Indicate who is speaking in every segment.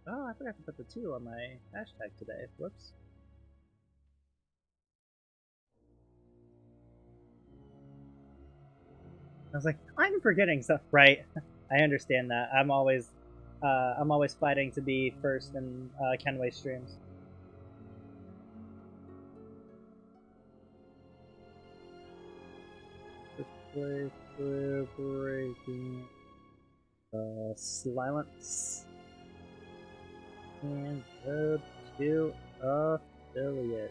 Speaker 1: Oh, I forgot to put the 2 on my hashtag today. Whoops. I was like, I'm forgetting stuff. Right. I understand that. I'm always fighting to be first in Kenway streams. Play through breaking silence and go to affiliate.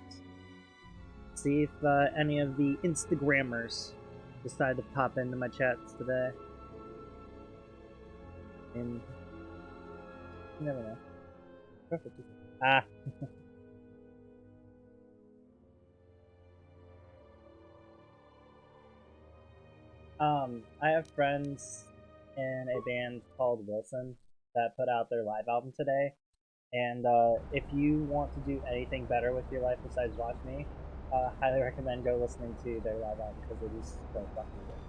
Speaker 1: See if any of the Instagrammers decide to pop into my chats today. And you never know. Perfect. Ah. I have friends in a band called Wilson that put out their live album today, and if you want to do anything better with your life besides watch me, highly recommend go listening to their live album because it is so fucking good.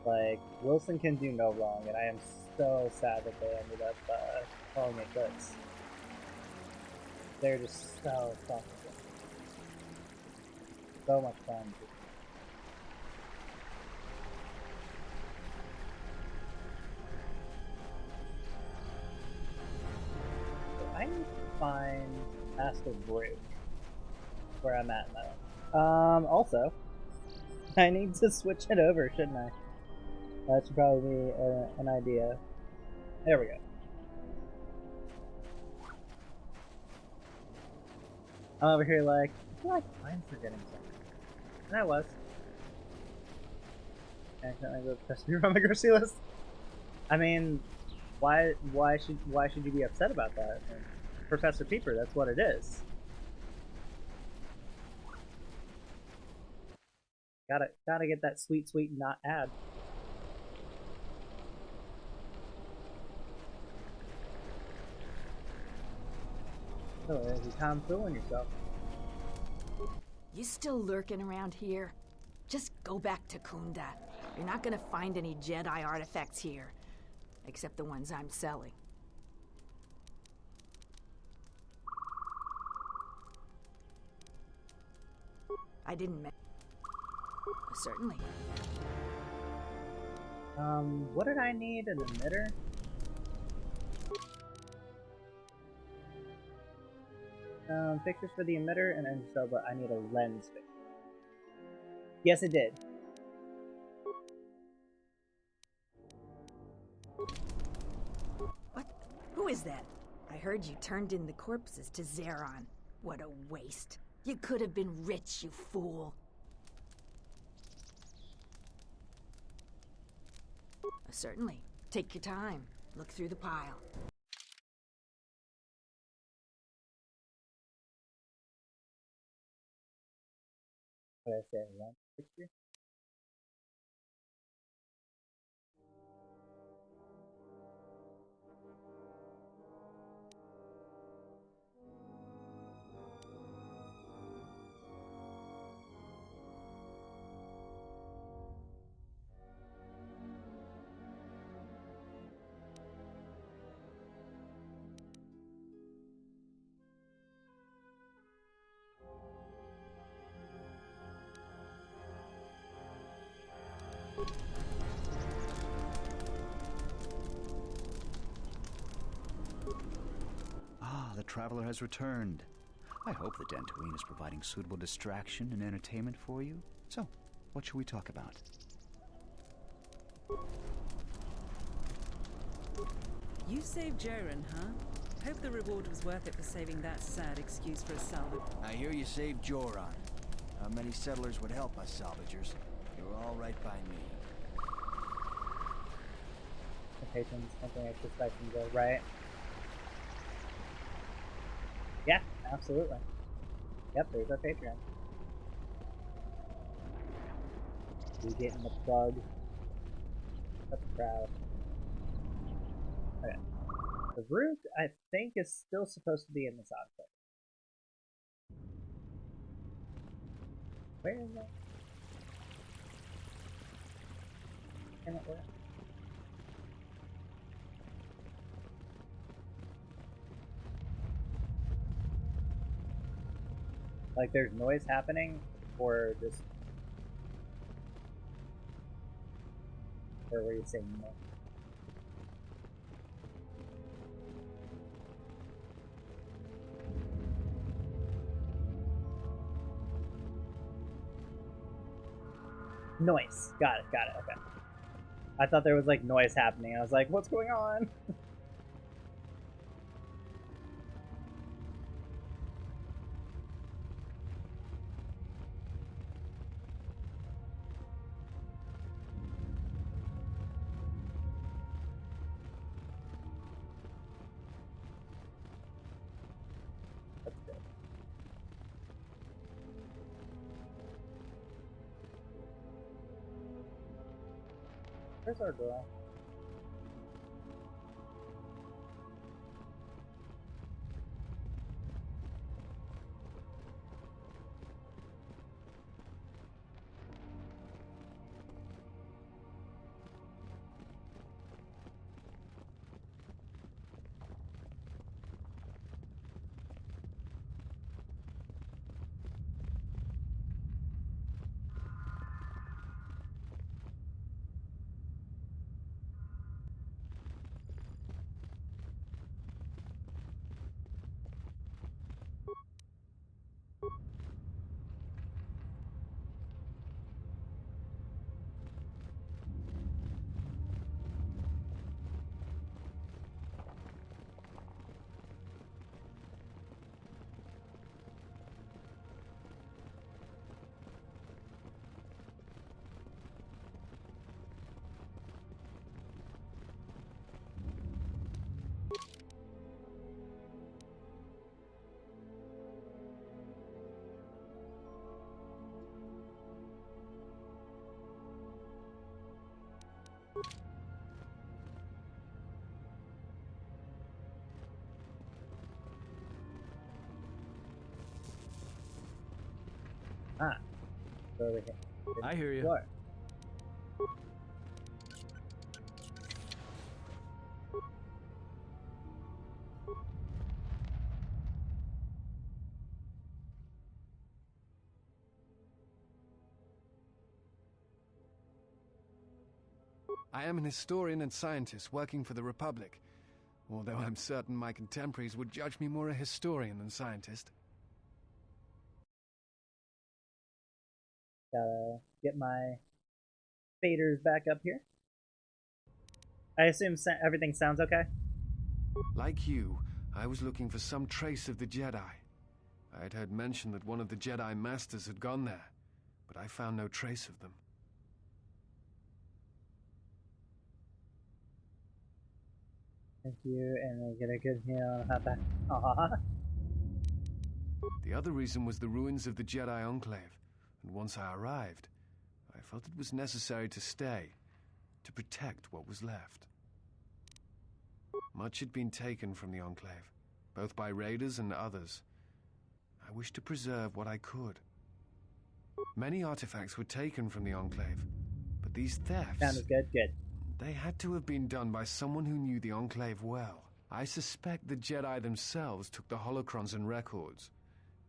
Speaker 1: Like, Wilson can do no wrong, and I am so sad that they ended up calling it quits. They're just so fucking good. So much fun. I need to find Master Vrook where I'm at now. Also, I need to switch it over, shouldn't I? That should probably be an idea. There we go. I'm over here like, I feel like I'm forgetting something. And I was. Accidentally go test me from my grocery list. I mean, why should you be upset about that? I mean, Professor Peeper, that's what it is. Gotta get that sweet not ad. So every time fooling yourself.
Speaker 2: You still lurking around here? Just go back to Kunda. You're not gonna find any Jedi artifacts here. Except the ones I'm selling. I didn't certainly.
Speaker 1: What did I need? An emitter? Fixtures for the emitter and so, but I need a lens fixture. Yes, it did.
Speaker 2: What? Who is that? I heard you turned in the corpses to Zeron. What a waste. You could have been rich, you fool. Certainly. Take your time. Look through the pile.
Speaker 1: What did I say? A lens fixture?
Speaker 3: Ah, the traveler has returned. I hope the Dantooine is providing suitable distraction and entertainment for you. So, what should we talk about?
Speaker 4: You saved Joran, huh? Hope the reward was worth it for saving that sad excuse for a salvage.
Speaker 5: I hear you saved Joran. How many settlers would help us salvagers? You're all right by me.
Speaker 1: The patrons, something like this guy can go, right? Yeah, absolutely. Yep, there's our Patreon. We getting the plug. That's proud. Okay. The Vrook, I think, is still supposed to be in this outfit. Where is it? Can it work? Like there's noise happening, or just, or were you saying no? Noise. Got it. Okay. I thought there was like noise happening. I was like, what's going on? That's good. Where's our girl? Ah, so over here.
Speaker 6: I hear you.
Speaker 1: What?
Speaker 6: I am an historian and scientist working for the Republic, although I'm certain my contemporaries would judge me more a historian than scientist.
Speaker 1: Gotta get my faders back up here. I assume everything sounds okay?
Speaker 6: Like you, I was looking for some trace of the Jedi. I had heard mention that one of the Jedi Masters had gone there, but I found no trace of them.
Speaker 1: Thank you, and I get a good meal. How back? Aww.
Speaker 6: The other reason was the ruins of the Jedi Enclave, and once I arrived, I felt it was necessary to stay, to protect what was left. Much had been taken from the Enclave, both by raiders and others. I wished to preserve what I could. Many artifacts were taken from the Enclave, but these thefts...
Speaker 1: Sounds good, good.
Speaker 6: They had to have been done by someone who knew the Enclave well. I suspect the Jedi themselves took the holocrons and records,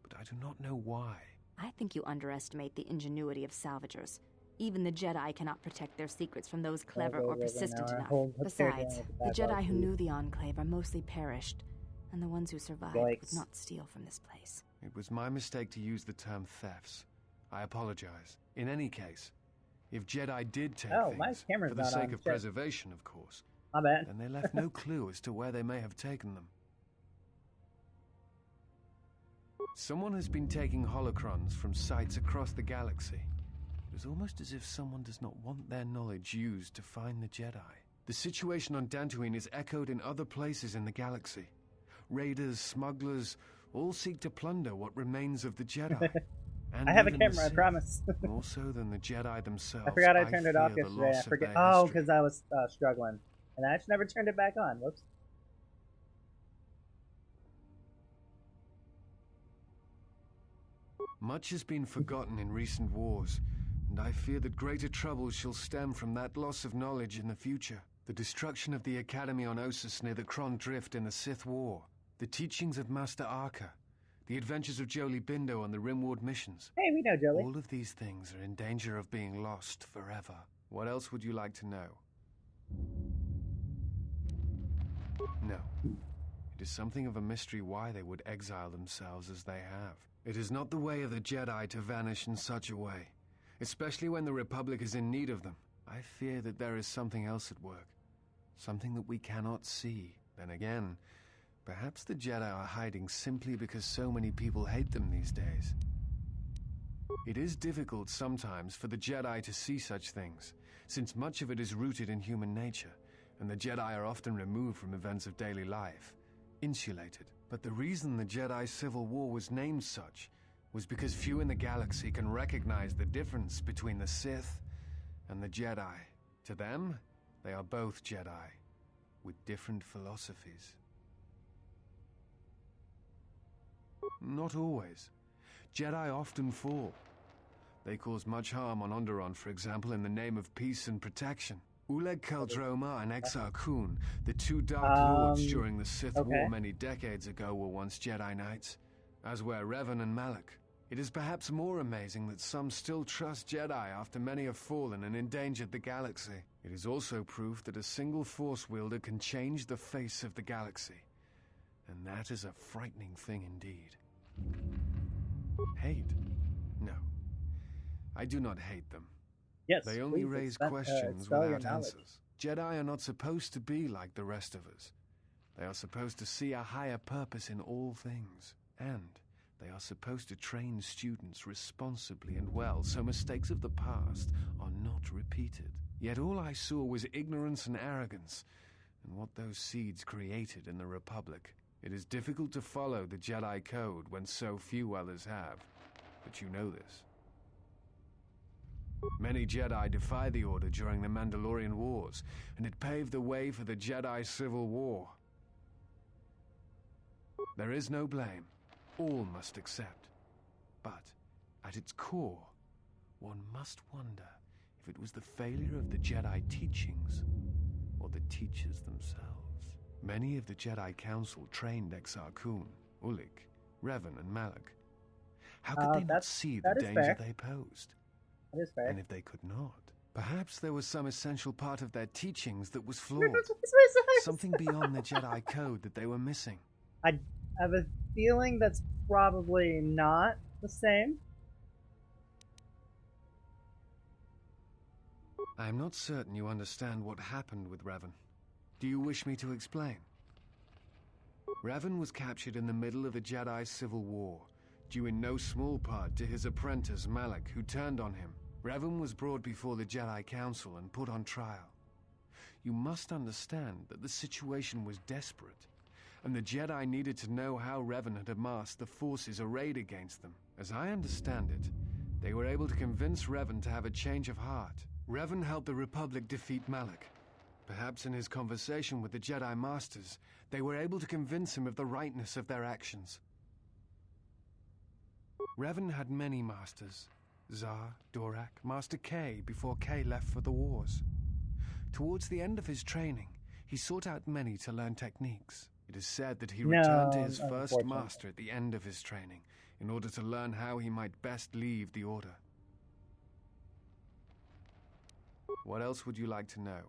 Speaker 6: but I do not know why.
Speaker 7: I think you underestimate the ingenuity of salvagers. Even the Jedi cannot protect their secrets from those clever or persistent enough. Besides, the Jedi who knew the Enclave are mostly perished, and the ones who survived would not steal from this place.
Speaker 6: It was my mistake to use the term thefts. I apologize. In any case, if Jedi did take things, for the sake of preservation, of course,
Speaker 1: my bad.
Speaker 6: then they left no clue as to where they may have taken them. Someone has been taking holocrons from sites across the galaxy. It is almost as if someone does not want their knowledge used to find the Jedi. The situation on Dantooine is echoed in other places in the galaxy. Raiders, smugglers, all seek to plunder what remains of the Jedi. And
Speaker 1: I have a camera, I promise.
Speaker 6: More so than the Jedi themselves.
Speaker 1: I forgot I turned it off yesterday. I forget. Oh, because I was struggling. And I just never turned it back on. Whoops.
Speaker 6: Much has been forgotten in recent wars, and I fear that greater troubles shall stem from that loss of knowledge in the future. The destruction of the Academy on Ossus near the Kron Drift in the Sith War, the teachings of Master Arca, The adventures of Jolie Bindo on the Rimward missions.
Speaker 1: Hey, we know Jolie.
Speaker 6: All of these things are in danger of being lost forever. What else would you like to know? No. It is something of a mystery why they would exile themselves as they have. It is not the way of the Jedi to vanish in such a way, especially when the Republic is in need of them. I fear that there is something else at work, something that we cannot see. Then again, perhaps the Jedi are hiding simply because so many people hate them these days. It is difficult sometimes for the Jedi to see such things, since much of it is rooted in human nature, and the Jedi are often removed from events of daily life, insulated. But the reason the Jedi Civil War was named such was because few in the galaxy can recognize the difference between the Sith and the Jedi. To them, they are both Jedi, with different philosophies. Not always. Jedi often fall. They cause much harm on Onderon, for example, in the name of peace and protection. Uleg Kaldroma and Exar Kun, the two Dark Lords during the Sith War many decades ago, were once Jedi Knights, as were Revan and Malak. It is perhaps more amazing that some still trust Jedi after many have fallen and endangered the galaxy. It is also proof that a single Force wielder can change the face of the galaxy. And that is a frightening thing indeed. Hate? No. I do not hate them.
Speaker 1: Yes,
Speaker 6: they only raise questions without answers. Jedi are not supposed to be like the rest of us. They are supposed to see a higher purpose in all things. And they are supposed to train students responsibly and well, so mistakes of the past are not repeated. Yet all I saw was ignorance and arrogance, and what those seeds created in the Republic. It is difficult to follow the Jedi Code when so few others have, but you know this. Many Jedi defy the Order during the Mandalorian Wars, and it paved the way for the Jedi Civil War. There is no blame. All must accept. But, at its core, one must wonder if it was the failure of the Jedi teachings or the teachers themselves. Many of the Jedi Council trained Exar Kun, Ulik, Revan, and Malak. How could they not see the danger they posed?
Speaker 1: That is fair.
Speaker 6: And if they could not, perhaps there was some essential part of their teachings that was flawed. Something beyond the Jedi Code that they were missing.
Speaker 1: I have a feeling that's probably not the same.
Speaker 6: I am not certain you understand what happened with Revan. Do you wish me to explain? Revan was captured in the middle of the Jedi Civil War, due in no small part to his apprentice Malak, who turned on him. Revan was brought before the Jedi Council and put on trial. You must understand that the situation was desperate, and the Jedi needed to know how Revan had amassed the forces arrayed against them. As I understand it, they were able to convince Revan to have a change of heart. Revan helped the Republic defeat Malak. Perhaps in his conversation with the Jedi Masters, they were able to convince him of the rightness of their actions. Revan had many masters, Zar, Dorak, Master K, before K left for the wars. Towards the end of his training, he sought out many to learn techniques. It is said that he returned to his first master at the end of his training, in order to learn how he might best leave the Order. What else would you like to know?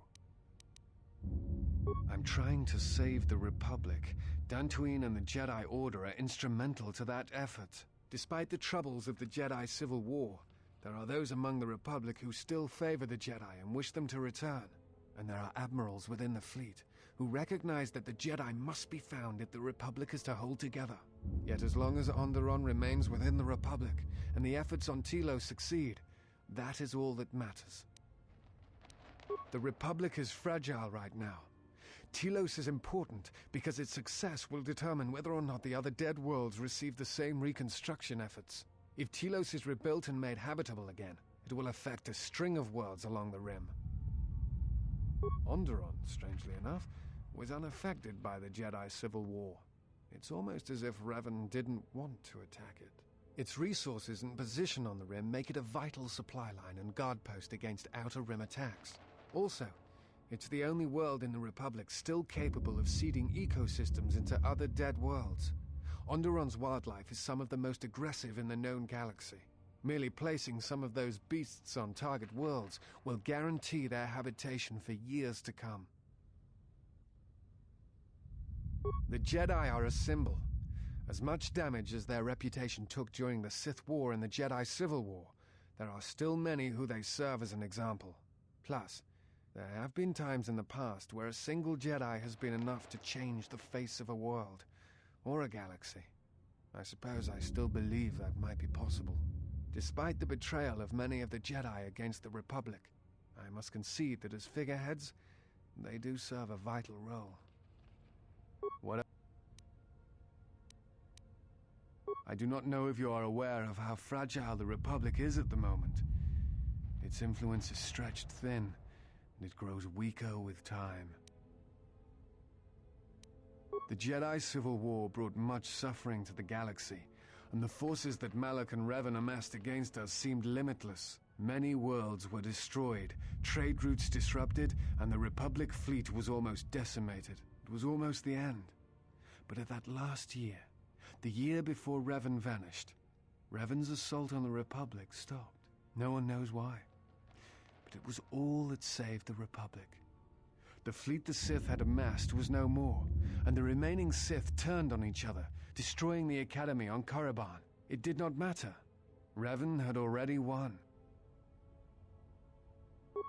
Speaker 6: I'm trying to save the Republic. Dantooine and the Jedi Order are instrumental to that effort. Despite the troubles of the Jedi Civil War, there are those among the Republic who still favor the Jedi and wish them to return. And there are admirals within the fleet who recognize that the Jedi must be found if the Republic is to hold together. Yet as long as Onderon remains within the Republic and the efforts on Telos succeed, that is all that matters. The Republic is fragile right now. Telos is important because its success will determine whether or not the other dead worlds receive the same reconstruction efforts. If Telos is rebuilt and made habitable again, it will affect a string of worlds along the rim. Onderon, strangely enough, was unaffected by the Jedi Civil War. It's almost as if Revan didn't want to attack it. Its resources and position on the rim make it a vital supply line and guard post against outer rim attacks. Also, it's the only world in the Republic still capable of seeding ecosystems into other dead worlds. Onderon's wildlife is some of the most aggressive in the known galaxy. Merely placing some of those beasts on target worlds will guarantee their habitation for years to come. The Jedi are a symbol. As much damage as their reputation took during the Sith War and the Jedi Civil War, there are still many who they serve as an example. Plus, there have been times in the past where a single Jedi has been enough to change the face of a world, or a galaxy. I suppose I still believe that might be possible. Despite the betrayal of many of the Jedi against the Republic, I must concede that as figureheads, they do serve a vital role. I do not know if you are aware of how fragile the Republic is at the moment. Its influence is stretched thin, and it grows weaker with time. The Jedi Civil War brought much suffering to the galaxy, and the forces that Malak and Revan amassed against us seemed limitless. Many worlds were destroyed, trade routes disrupted, and the Republic fleet was almost decimated. It was almost the end. But at that last year, the year before Revan vanished, Revan's assault on the Republic stopped. No one knows why. But it was all that saved the Republic. The fleet the Sith had amassed was no more, and the remaining Sith turned on each other, destroying the Academy on Korriban. It did not matter. Revan had already won.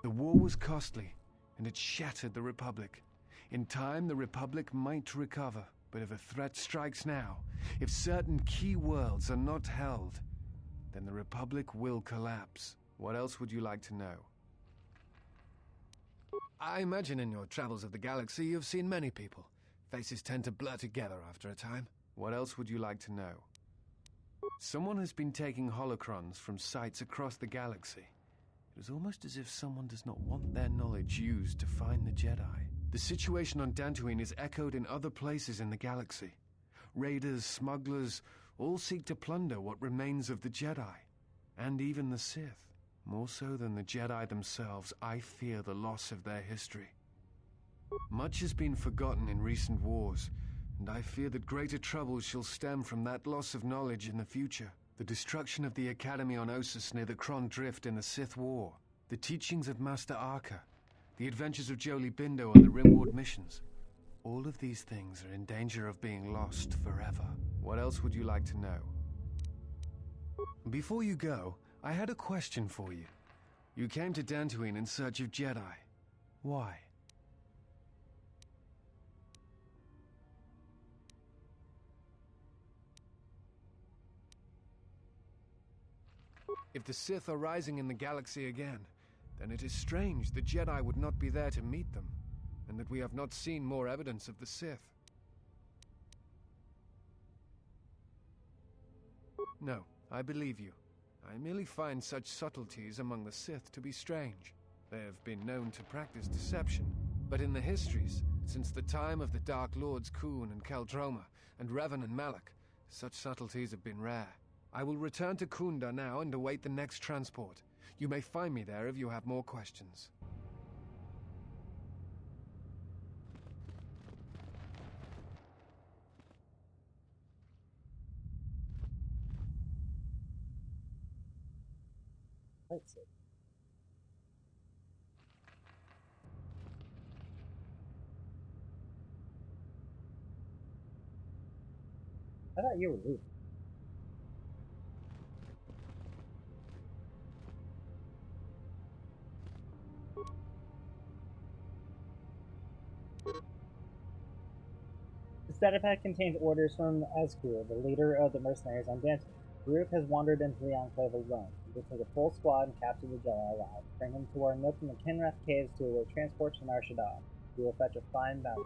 Speaker 6: The war was costly, and it shattered the Republic. In time, the Republic might recover, but if a threat strikes now, if certain key worlds are not held, then the Republic will collapse. What else would you like to know? I imagine in your travels of the galaxy you've seen many people. Faces tend to blur together after a time. What else would you like to know? Someone has been taking holocrons from sites across the galaxy. It is almost as if someone does not want their knowledge used to find the Jedi. The situation on Dantooine is echoed in other places in the galaxy. Raiders, smugglers, all seek to plunder what remains of the Jedi, and even the Sith. More so than the Jedi themselves, I fear the loss of their history. Much has been forgotten in recent wars, and I fear that greater troubles shall stem from that loss of knowledge in the future. The destruction of the Academy on Ossus near the Kron Drift in the Sith War, the teachings of Master Arca, the adventures of Jolee Bindo and the Rimward missions. All of these things are in danger of being lost forever. What else would you like to know? Before you go, I had a question for you. You came to Dantooine in search of Jedi. Why? If the Sith are rising in the galaxy again, then it is strange the Jedi would not be there to meet them, and that we have not seen more evidence of the Sith. No, I believe you. I merely find such subtleties among the Sith to be strange. They have been known to practice deception, but in the histories, since the time of the Dark Lords Khoon and Keldroma, and Revan and Malak, such subtleties have been rare. I will return to Kunda now and await the next transport. You may find me there if you have more questions.
Speaker 1: Let's see. I thought you were leaving. The status pack contains orders from Azkur, the leader of the mercenaries on Dantooine. Vrook has wandered into the Enclave alone. We will take a full squad and capture the Jedi alive. Bring him to our nook in the Kinrath Caves to await transport to Nar Shaddaa. We will fetch a fine bounty.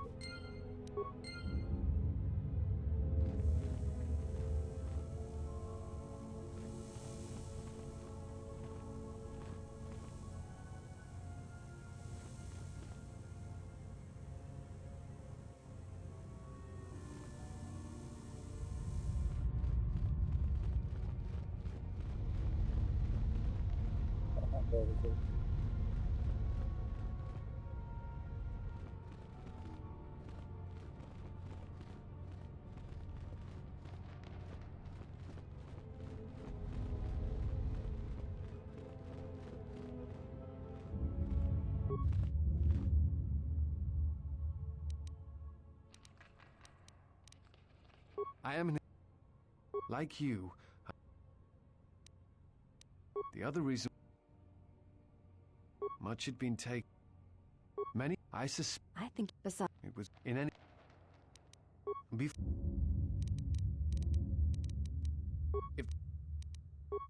Speaker 6: I am like you. The other reason much had been taken. Many, I suspect.
Speaker 7: I think besides.
Speaker 6: It was in any. If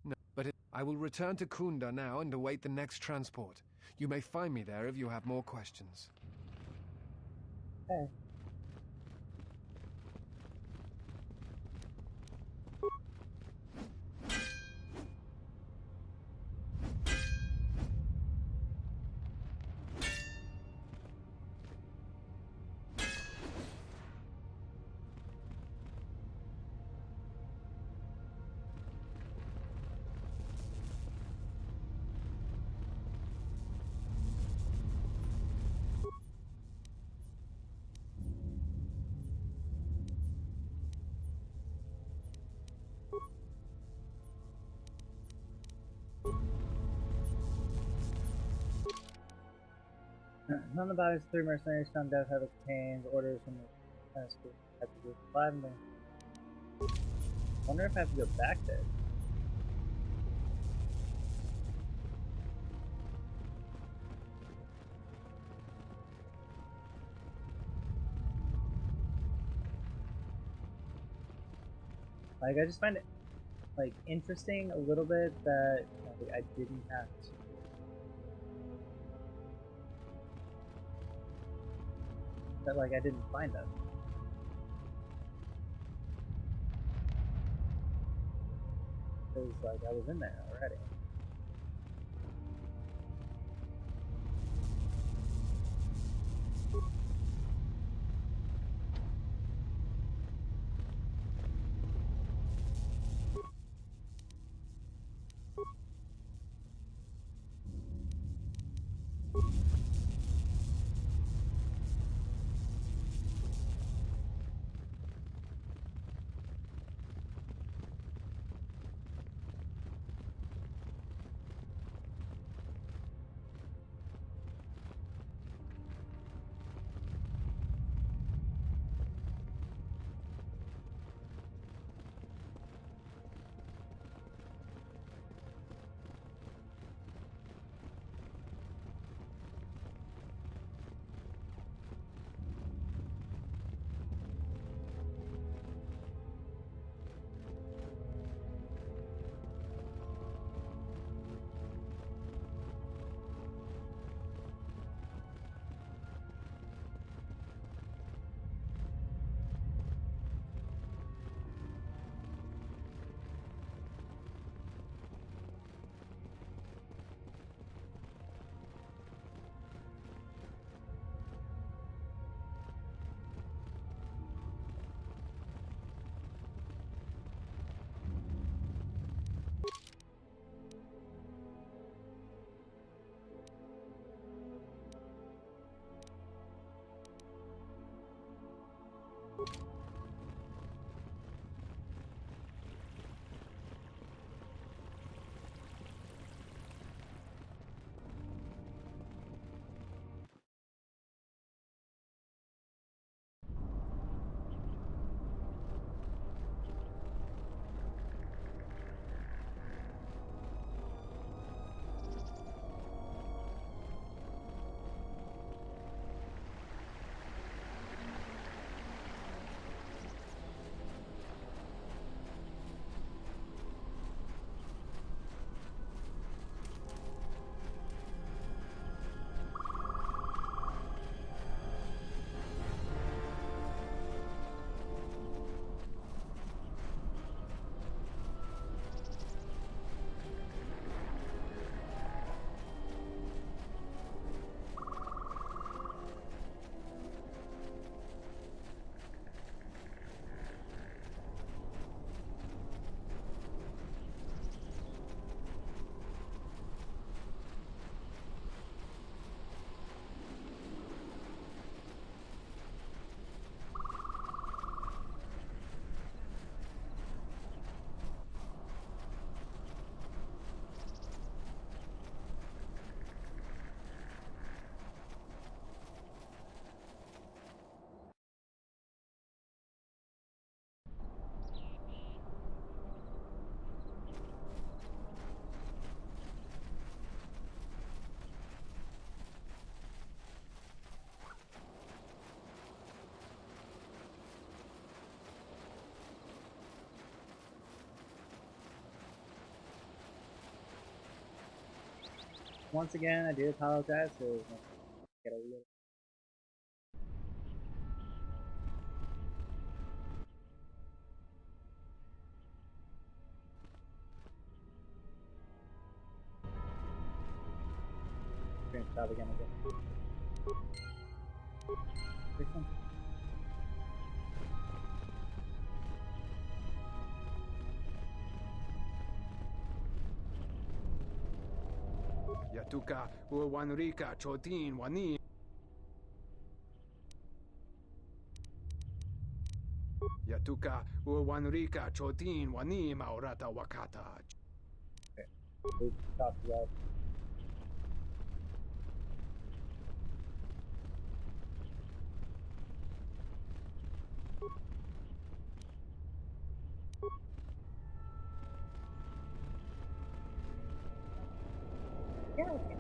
Speaker 6: no, but I will return to Kunda now and await the next transport. You may find me there if you have more questions.
Speaker 1: Okay. None of the bodies 3 mercenaries found dead have obtained orders from the Master Vrook to revive them. Wonder if I have to go back there. Like, I just find it, like, interesting a little bit that like, I didn't have to. That, like, I didn't find them. Because, like, I was in there already. once again, I do apologize for get a little. Stream's probably gonna get.
Speaker 8: Yatuka Wanrika Chotin Wani. Yatuka Wanrika Chotin Wani Maurata Wakata.
Speaker 1: Okay. We talked about. Yeah, okay.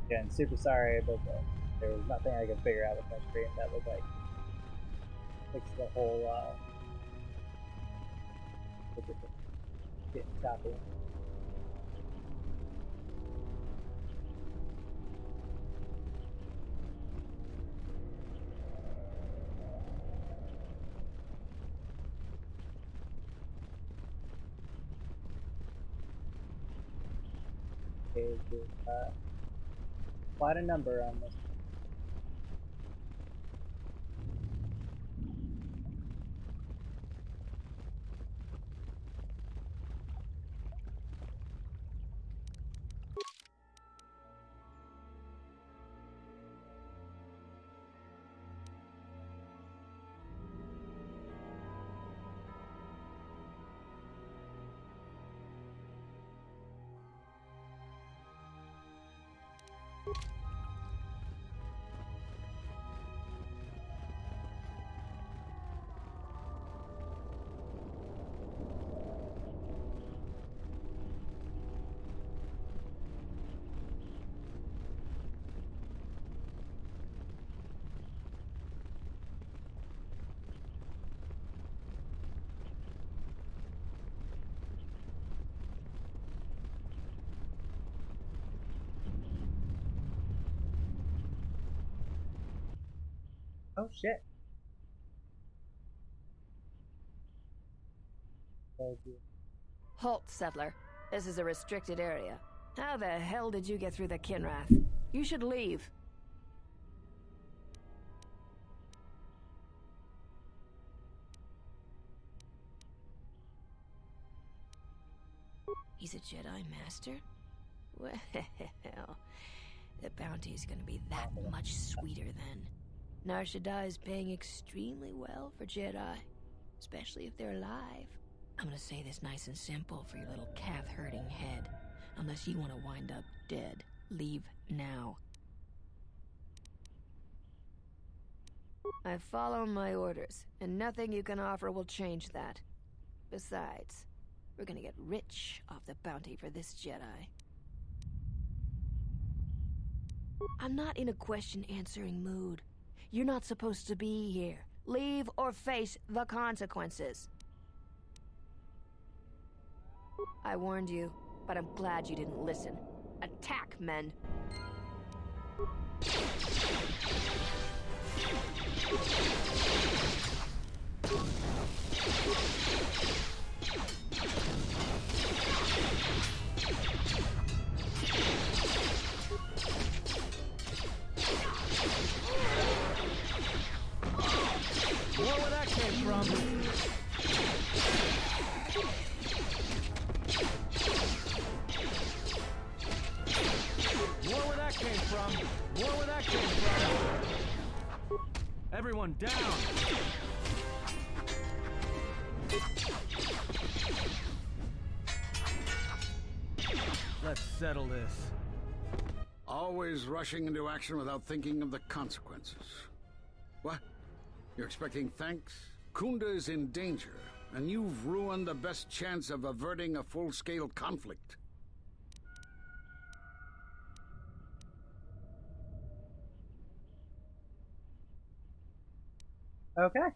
Speaker 1: Again, super sorry, but there was nothing I could figure out with my stream that would like fix the whole getting choppy. Okay, quite a number on this. Oh shit.
Speaker 9: Halt, settler. This is a restricted area. How the hell did you get through the Kinrath? You should leave. He's a Jedi Master? Well, the bounty is gonna be that much sweeter then. Nar Shaddaa is paying extremely well for Jedi, especially if they're alive. I'm gonna say this nice and simple for your little calf-hurting head. Unless you want to wind up dead, leave now. I follow my orders, and nothing you can offer will change that. Besides, we're gonna get rich off the bounty for this Jedi. I'm not in a question-answering mood. You're not supposed to be here. Leave or face the consequences. I warned you, but I'm glad you didn't listen. Attack, men!
Speaker 5: More where that came from. More where that came from. More where that came from. Everyone down. Let's settle this.
Speaker 10: Always rushing into action without thinking of the consequences. What? You're expecting thanks? Khoonda is in danger, and you've ruined the best chance of averting a full-scale conflict.
Speaker 1: Okay.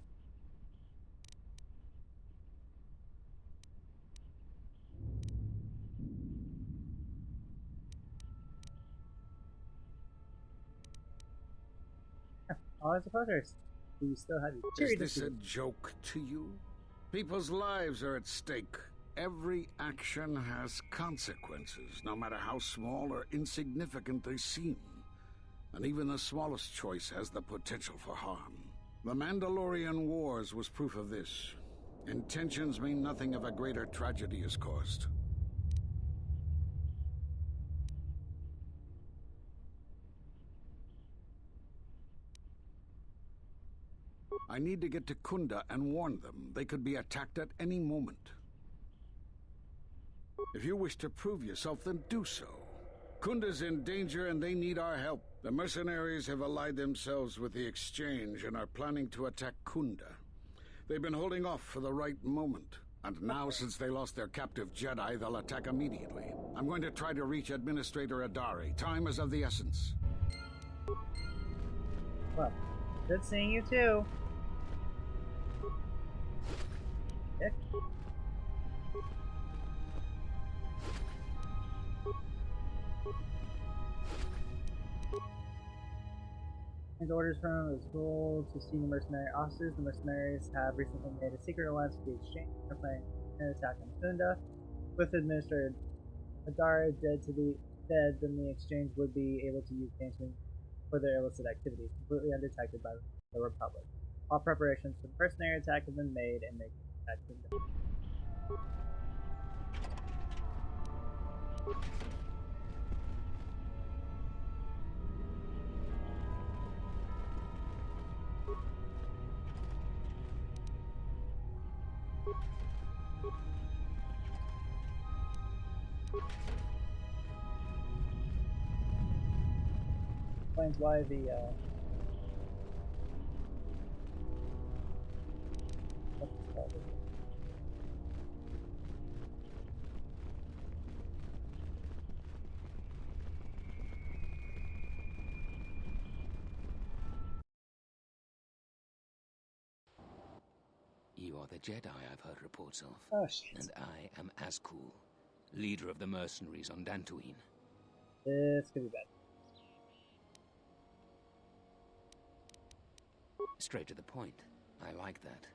Speaker 1: all his opposers. Do you still have your
Speaker 10: Is this a joke to you? People's lives are at stake. Every action has consequences, no matter how small or insignificant they seem. And even the smallest choice has the potential for harm. The Mandalorian Wars was proof of this. Intentions mean nothing if a greater tragedy is caused. I need to get to Kunda and warn them. They could be attacked at any moment. If you wish to prove yourself, then do so. Kunda's in danger and they need our help. The mercenaries have allied themselves with the Exchange and are planning to attack Kunda. They've been holding off for the right moment. And now, since they lost their captive Jedi, they'll attack immediately. I'm going to try to reach Administrator Adari. Time is of the essence.
Speaker 1: Well, good seeing you too. Dick. And orders from the school to senior mercenary officers. The mercenaries have recently made a secret alliance with the Exchange. They're planning an attack on Kunda. With Administrator Adara dead, then the Exchange would be able to use Dantooine for their illicit activities, completely undetected by the Republic. All preparations for the mercenary attack have been made, and they can attack Kunda. Explains why the what's it called?
Speaker 11: You are the Jedi I've heard reports of.
Speaker 1: Oh shit.
Speaker 11: And I am Azkul, leader of the mercenaries on Dantooine.
Speaker 1: This could be bad.
Speaker 11: Straight to the point. I like that.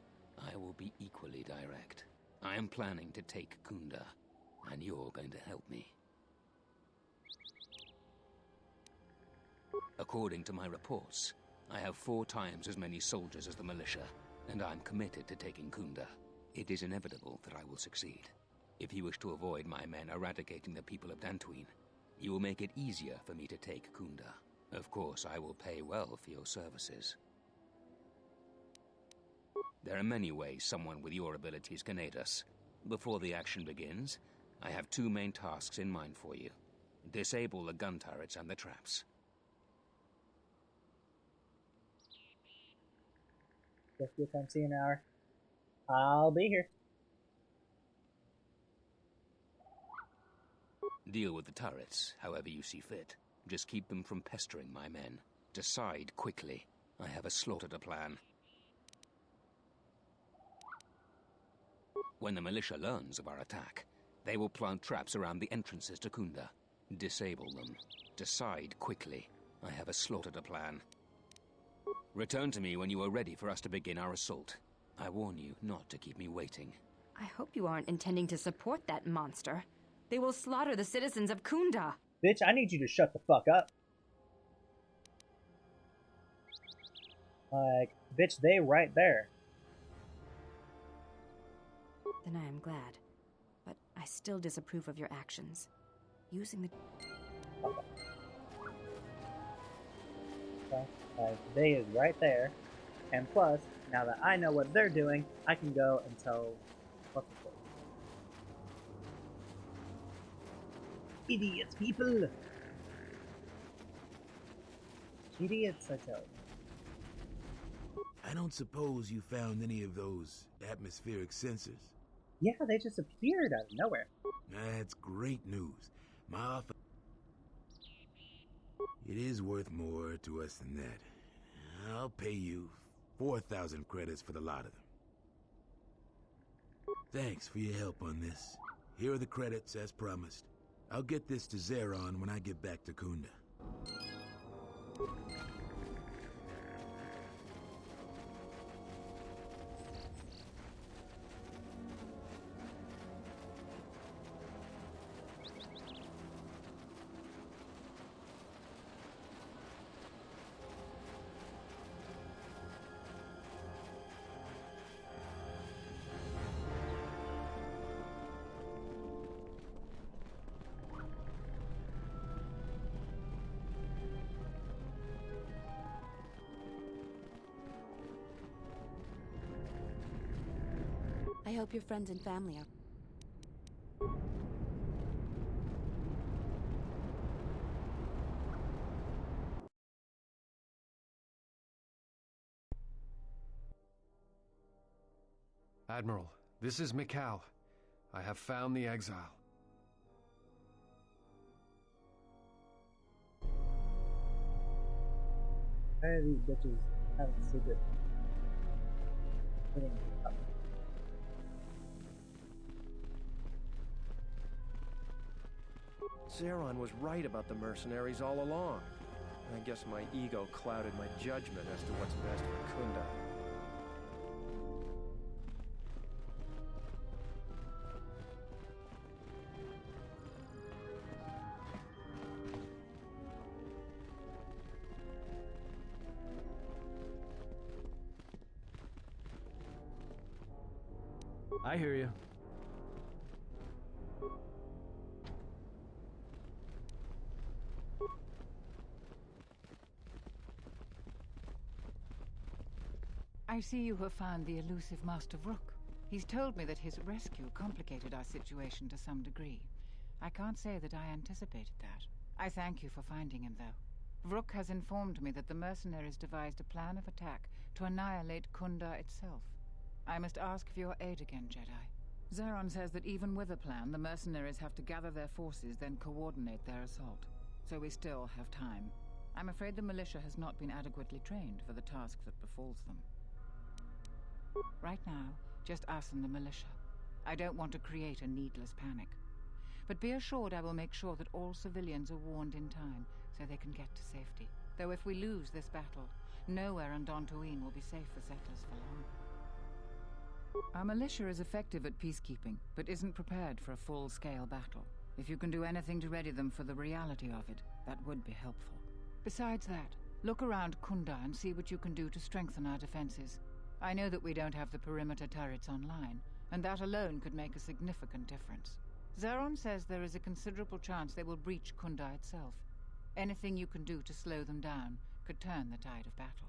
Speaker 11: I will be equally direct. I am planning to take Kunda, and you're going to help me. According to my reports, I have 4 times as many soldiers as the militia, and I'm committed to taking Kunda. It is inevitable that I will succeed. If you wish to avoid my men eradicating the people of Dantooine, you will make it easier for me to take Kunda. Of course, I will pay well for your services. There are many ways someone with your abilities can aid us. Before the action begins, I have 2 main tasks in mind for you. Disable the gun turrets and the traps.
Speaker 1: Just if I'm seeing an hour, I'll be here.
Speaker 11: Deal with the turrets, however you see fit. Just keep them from pestering my men. Decide quickly. I have a slaughter to plan. When the militia learns of our attack, they will plant traps around the entrances to Kunda. Disable them. Decide quickly. I have a slaughter to plan. Return to me when you are ready for us to begin our assault. I warn you not to keep me waiting.
Speaker 7: I hope you aren't intending to support that monster. They will slaughter the citizens of Kunda.
Speaker 1: Bitch, I need you to shut the fuck up. Like, bitch, they right there.
Speaker 7: Then I am glad. But I still disapprove of your actions. Using the...
Speaker 1: Okay. They is right there. And plus, now that I know what they're doing, I can go and tell... What's it called? Idiots, people! Idiots, I tell you.
Speaker 12: I don't suppose you found any of those atmospheric sensors?
Speaker 1: Yeah, they just appeared out of nowhere.
Speaker 12: That's great news. My office... It is worth more to us than that. I'll pay you 4,000 credits for the lot of them. Thanks for your help on this. Here are the credits, as promised. I'll get this to Zeron when I get back to Kunda.
Speaker 7: hope your friends and family are...
Speaker 6: Admiral, this is Mikal. I have found the exile.
Speaker 1: Why are these bitches having secret meetings?
Speaker 13: Zeron was right about the mercenaries all along. I guess my ego clouded my judgment as to what's best for Kunda.
Speaker 14: I hear you.
Speaker 15: I see you have found the elusive Master Vrook. He's told me that his rescue complicated our situation to some degree. I can't say that I anticipated that. I thank you for finding him, though. Vrook has informed me that the mercenaries devised a plan of attack to annihilate Kunda itself. I must ask for your aid again, Jedi. Zeron says that even with a plan, the mercenaries have to gather their forces, then coordinate their assault. So we still have time. I'm afraid the militia has not been adequately trained for the task that befalls them. Right now, just us and the militia. I don't want to create a needless panic. But be assured I will make sure that all civilians are warned in time so they can get to safety. Though if we lose this battle, nowhere on Dantooine will be safe for settlers for long. Our militia is effective at peacekeeping, but isn't prepared for a full-scale battle. If you can do anything to ready them for the reality of it, that would be helpful. Besides that, look around Kunda and see what you can do to strengthen our defenses. I know that we don't have the perimeter turrets online, and that alone could make a significant difference. Zeron says there is a considerable chance they will breach Kunda itself. Anything you can do to slow them down could turn the tide of battle.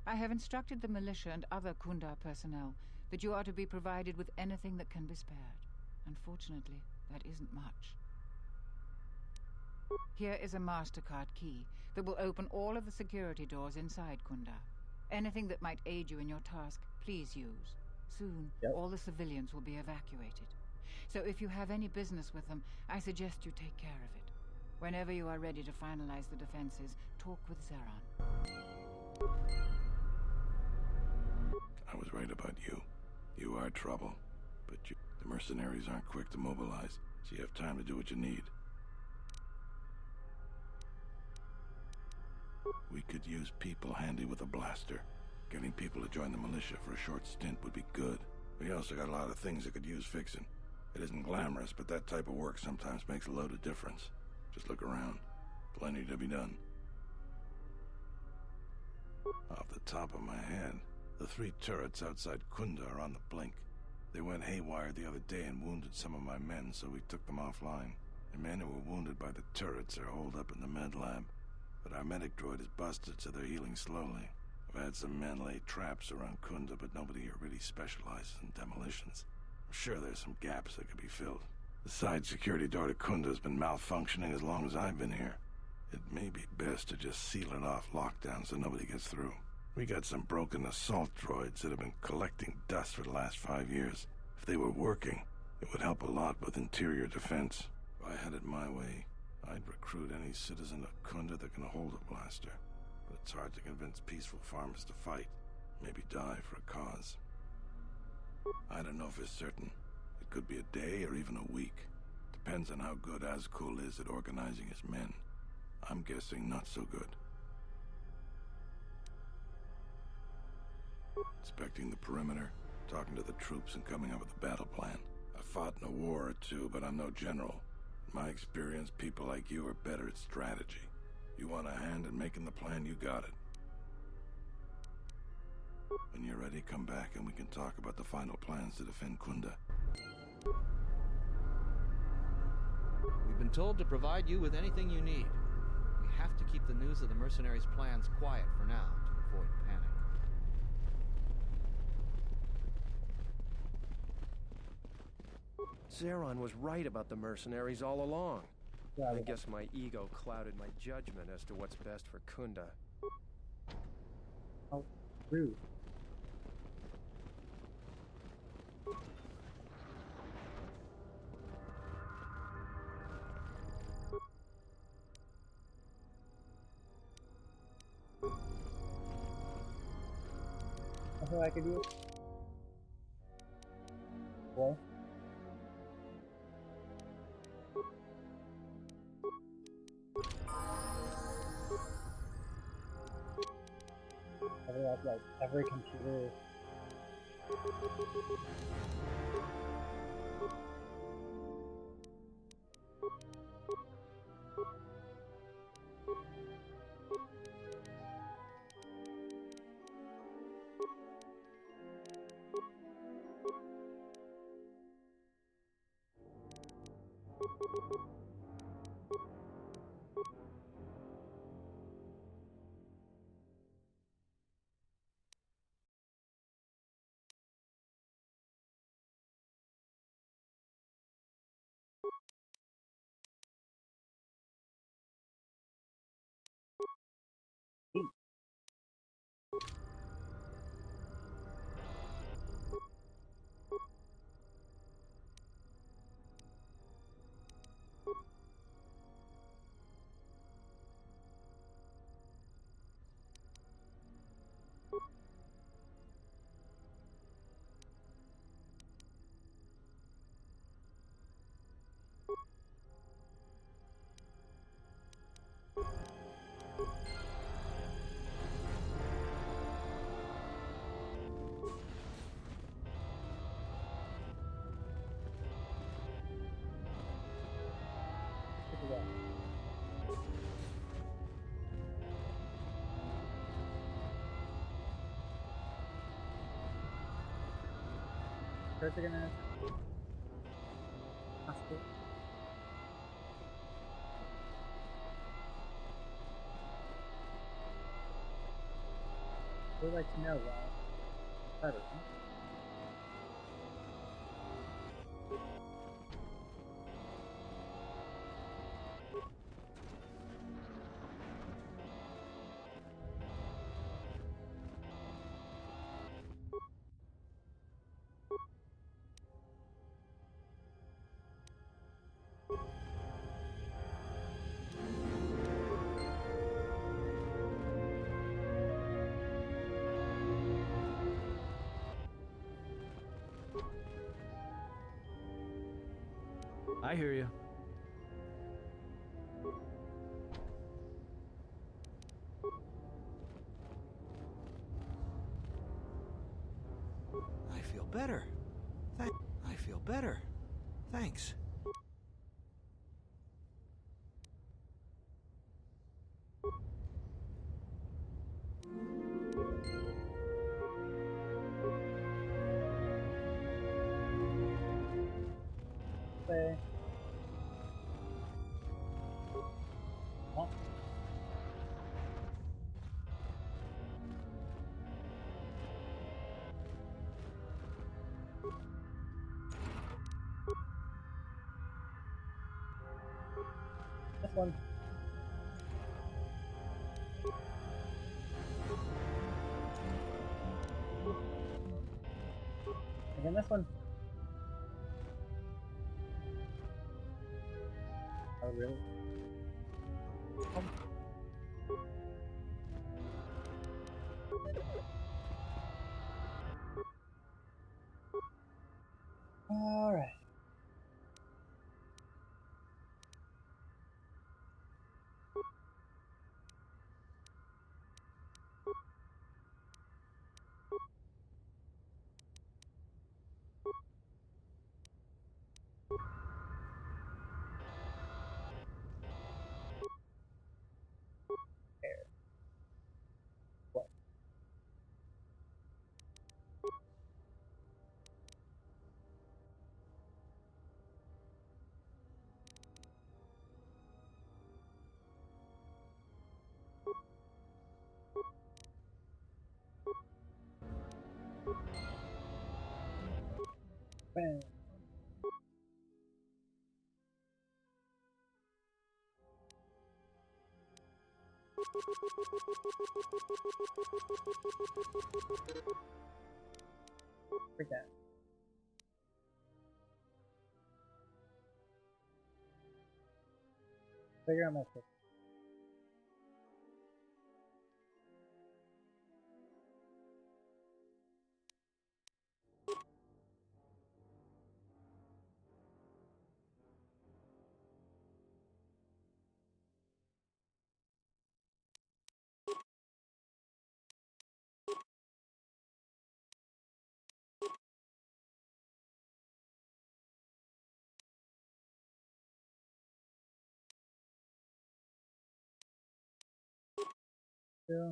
Speaker 15: I have instructed the militia and other Kunda personnel that you are to be provided with anything that can be spared. Unfortunately, that isn't much. Here is a MasterCard key that will open all of the security doors inside Kunda. Anything that might aid you in your task, please use. Soon, all the civilians will be evacuated. So if you have any business with them, I suggest you take care of it. Whenever you are ready to finalize the defenses, talk with Zeron.
Speaker 16: I was right about you. You are trouble. But the mercenaries aren't quick to mobilize, so you have time to do what you need. We could use people handy with a blaster. Getting people to join the militia for a short stint would be good. We also got a lot of things that could use fixing. It isn't glamorous, but that type of work sometimes makes a load of difference. Just look around. Plenty to be done. Off the top of my head, the 3 turrets outside Kunda are on the blink. They went haywire the other day and wounded some of my men, so we took them offline. The men who were wounded by the turrets are holed up in the med lab. But our medic droid is busted, so they're healing slowly. I've had some men lay traps around Kunda, but nobody here really specializes in demolitions. I'm sure there's some gaps that could be filled. The side security door to Kunda has been malfunctioning as long as I've been here. It may be best to just seal it off lockdown so nobody gets through. We got some broken assault droids that have been collecting dust for the last 5 years. If they were working, it would help a lot with interior defense. If I had it my way, I'd recruit any citizen of Kunda that can hold a blaster. But it's hard to convince peaceful farmers to fight, maybe die for a cause. I don't know for certain. It could be a day or even a week. Depends on how good Azkul is at organizing his men. I'm guessing not so good. Inspecting the perimeter, talking to the troops and coming up with a battle plan. I've fought in a war or two, but I'm no general. In my experience, people like you are better at strategy. You want a hand in making the plan, you got it. When you're ready, come back and we can talk about the final plans to defend Kunda.
Speaker 14: We've been told to provide you with anything you need. We have to keep the news of the mercenaries' plans quiet for now to avoid panic.
Speaker 13: Zeron was right about the mercenaries all along.
Speaker 1: Yeah,
Speaker 13: I guess my ego clouded my judgment as to what's best for Kunda.
Speaker 1: How rude. Nothing I could do? What? Every computer. First they're gonna hospital. We'd like to know why. Better, huh?
Speaker 17: I hear you.
Speaker 5: I feel better. I feel better. Thanks.
Speaker 1: Say. Oh. This one. Again, this one. Oh, really? All right. What? Bam. Forget. Figure out my pick. Yeah.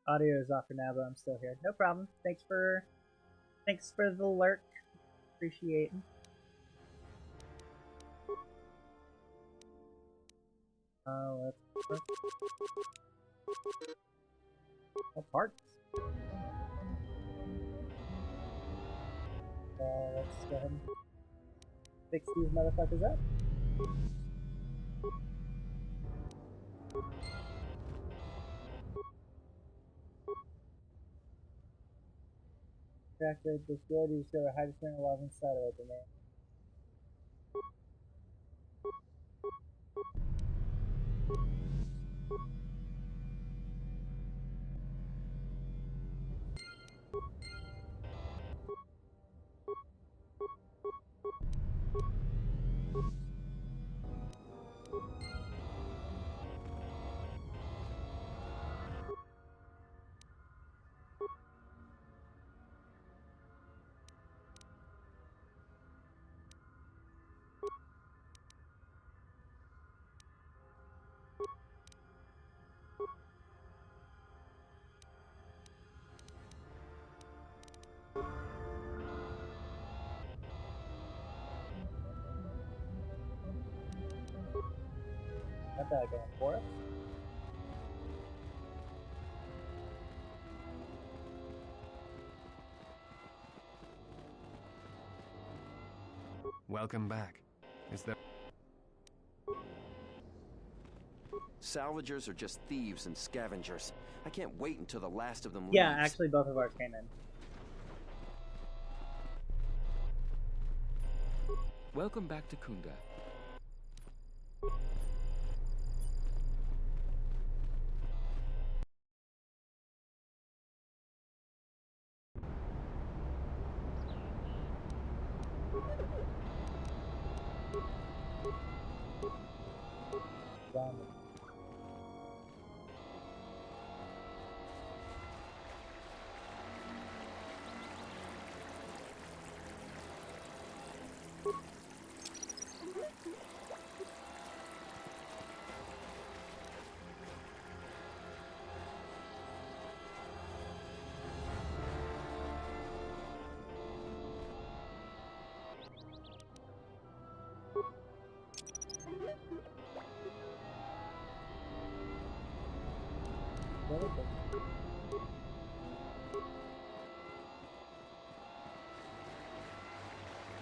Speaker 1: Audio is off for now, but I'm still here. No problem. Thanks for the lurk. Appreciate it. Let's parts. Let's go ahead and fix these motherfuckers up. Activate this door to discover a hydrogen alive inside of it, man. Got that going for us.
Speaker 6: Welcome back. Is there...
Speaker 13: Salvagers are just thieves and scavengers. I can't wait until the last of them leaves.
Speaker 1: Yeah, actually both of ours came in.
Speaker 11: Welcome back to Kunda.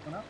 Speaker 11: Come up.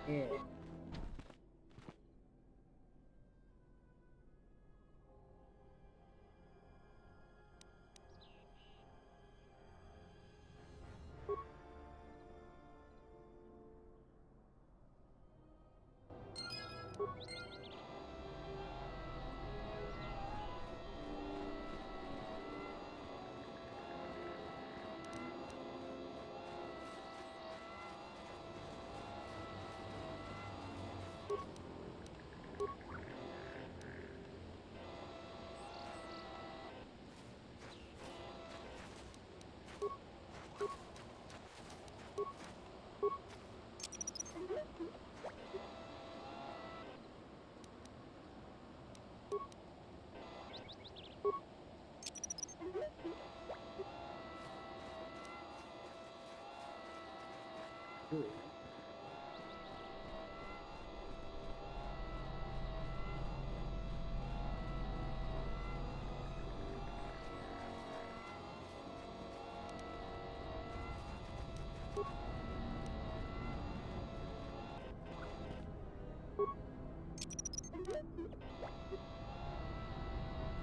Speaker 11: Yeah.
Speaker 1: do.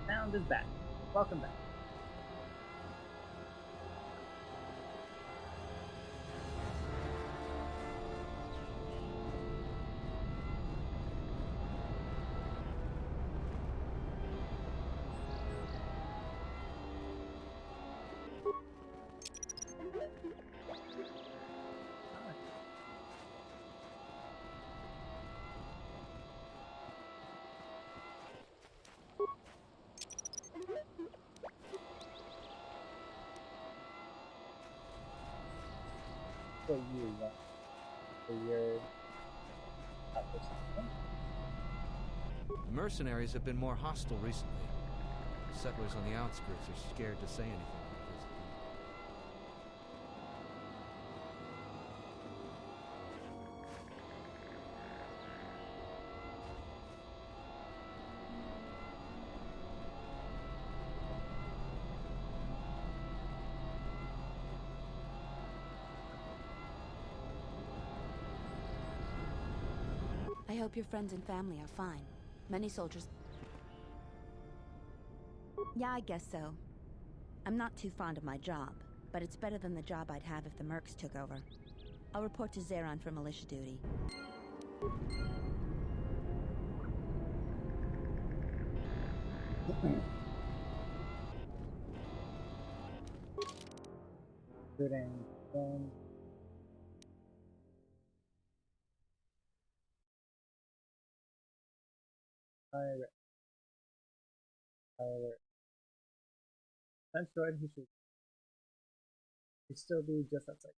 Speaker 1: Sound is back. Welcome back. For you, for your
Speaker 14: The mercenaries have been more hostile recently. The settlers on the outskirts are scared to say anything.
Speaker 7: I hope your friends and family are fine. Many soldiers... Yeah, I guess so. I'm not too fond of my job, but it's better than the job I'd have if the mercs took over. I'll report to Zeron for militia duty.
Speaker 1: Shooting one. Pirate. Fence droid, he should still be just outside.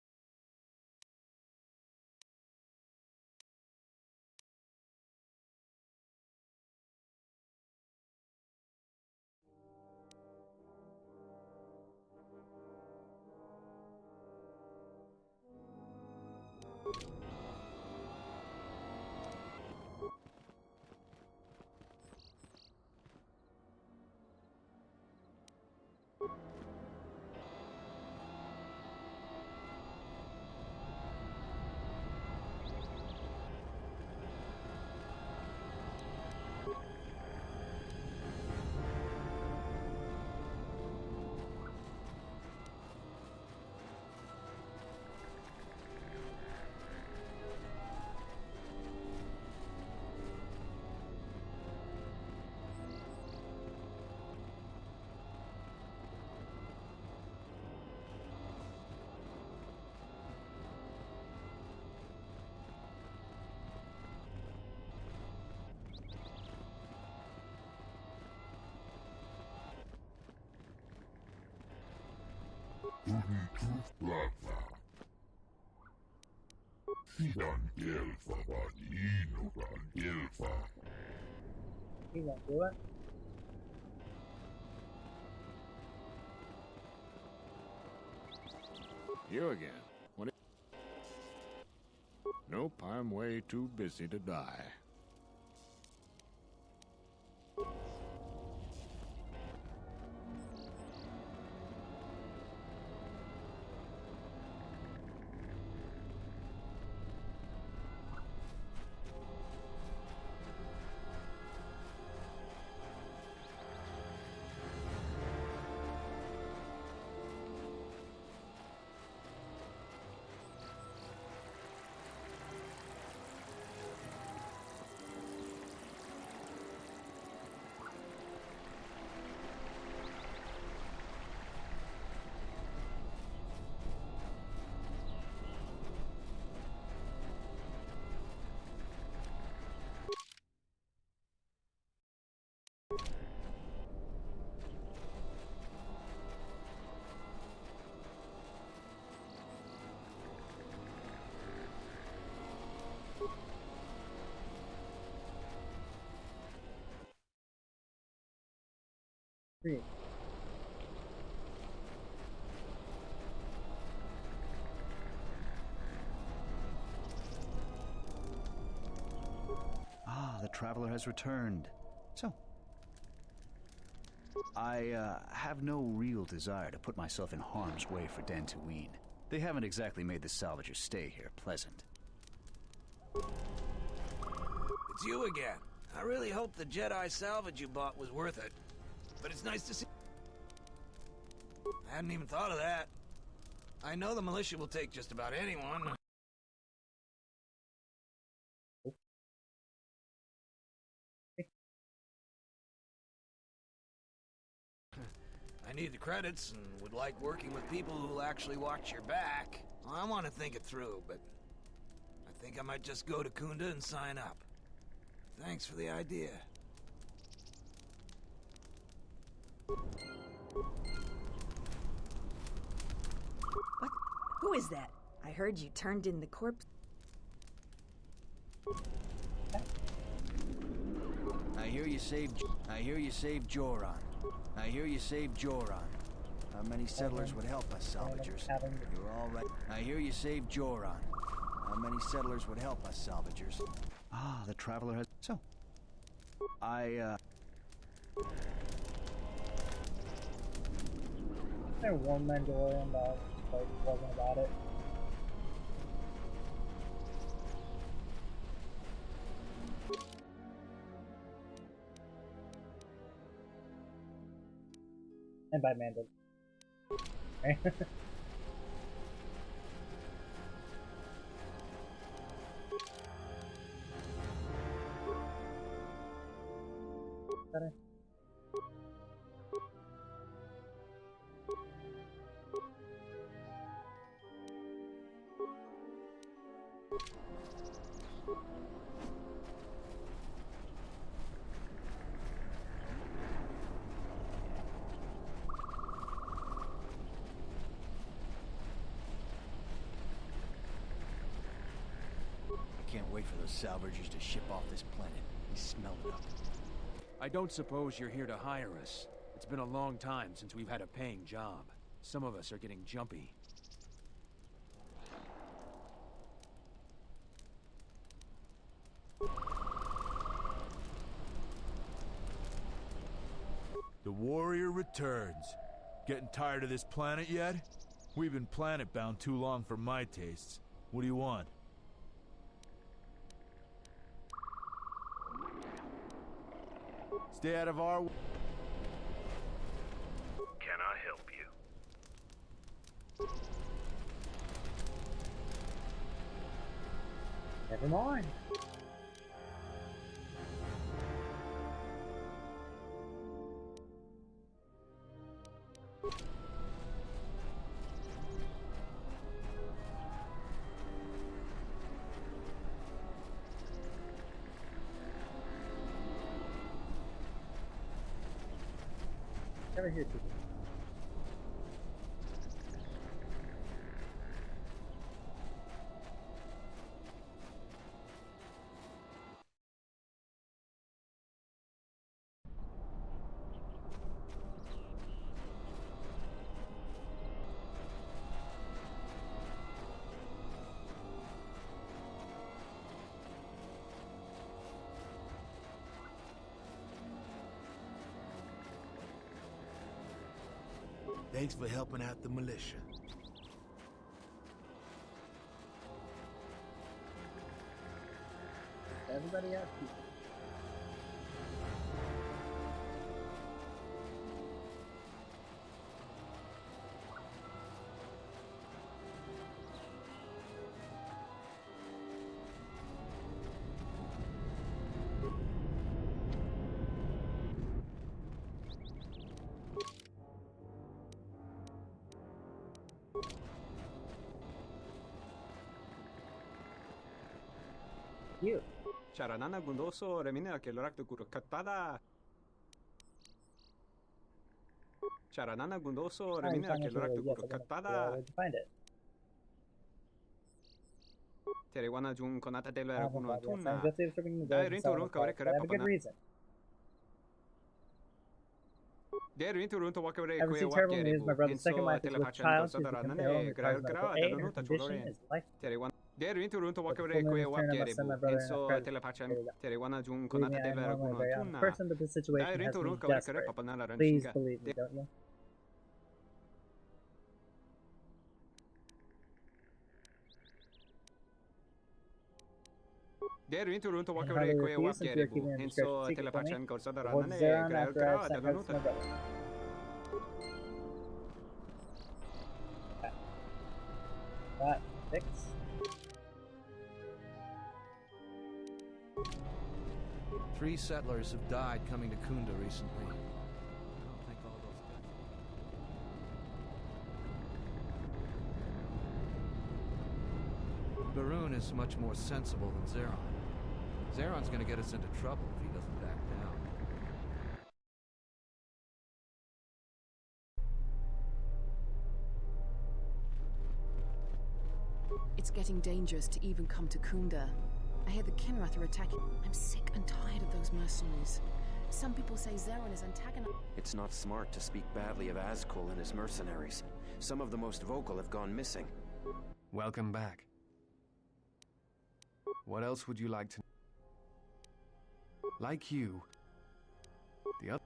Speaker 1: He won't do it.
Speaker 17: You again. Nope, I'm way too busy to die.
Speaker 1: Great.
Speaker 3: traveler has returned. So, I have no real desire to put myself in harm's way for Dantooine. They haven't exactly made the salvagers' stay here pleasant.
Speaker 5: It's you again. I really hope the Jedi salvage you bought was worth it. But it's nice to see... I hadn't even thought of that. I know the militia will take just about anyone. I need the credits and would like working with people who will actually watch your back. Well, I want to think it through, but I think I might just go to Kunda and sign up. Thanks for the idea.
Speaker 2: What? Who is that? I heard you turned in the corpse.
Speaker 5: I hear you saved Joran. I hear you saved Joran. How many settlers would help us salvagers? You're all right. I hear you saved Joran. How many settlers would help us salvagers?
Speaker 3: Ah, the traveler has... So,
Speaker 1: There one Mandalorian that like wasn't about it. And by Mandal. Okay. Better.
Speaker 5: Can't wait for those salvagers to ship off this planet. He smelled it up.
Speaker 18: I don't suppose you're here to hire us. It's been a long time since we've had a paying job. Some of us are getting jumpy.
Speaker 19: The warrior returns. Getting tired of this planet yet? We've been planet-bound too long for my tastes. What do you want? Stay out of our...
Speaker 20: Can I help you?
Speaker 1: Never mind. Never hear people.
Speaker 12: Thanks for helping out the militia.
Speaker 1: Everybody else. You.
Speaker 21: Charanana gundoso remina ke loraktu kuru katada. Charanana gundoso remina ke loraktu kuru katada.
Speaker 1: Where'd you find it?
Speaker 21: Terewana jun konata de la kuno tuna.
Speaker 1: Go see if we're going to
Speaker 21: Dai rintu run kawre kare
Speaker 1: have a good
Speaker 21: papana.
Speaker 1: reason.
Speaker 21: Dai rintu run to wakare
Speaker 1: Ever see terrible news? My brother's second wife is with child. She's become ill and requires medical aid. Her condition is life.
Speaker 21: Dero inturunto wakare kwe wapjerebu. Enso telepacham terewana jun konata devera gunantuna.
Speaker 1: Person, but this situation has me desperate. Please believe me, don't you?
Speaker 21: Dero inturunto wakare kwe wapjerebu. Enso telepacham korsada ranane gra danuta.
Speaker 1: That fix.
Speaker 14: Three settlers have died coming to Kunda recently. I don't think all those deaths... Barun is much more sensible than Zeron. Zeron's gonna get us into trouble if he doesn't back down.
Speaker 2: It's getting dangerous to even come to Kunda. I hear the Kinrath are attacking. I'm sick and tired of those mercenaries. Some people say Zeron is antagonizing.
Speaker 13: It's not smart to speak badly of Azkul and his mercenaries. Some of the most vocal have gone missing.
Speaker 6: Welcome back. What else would you like to know? Like you, the other...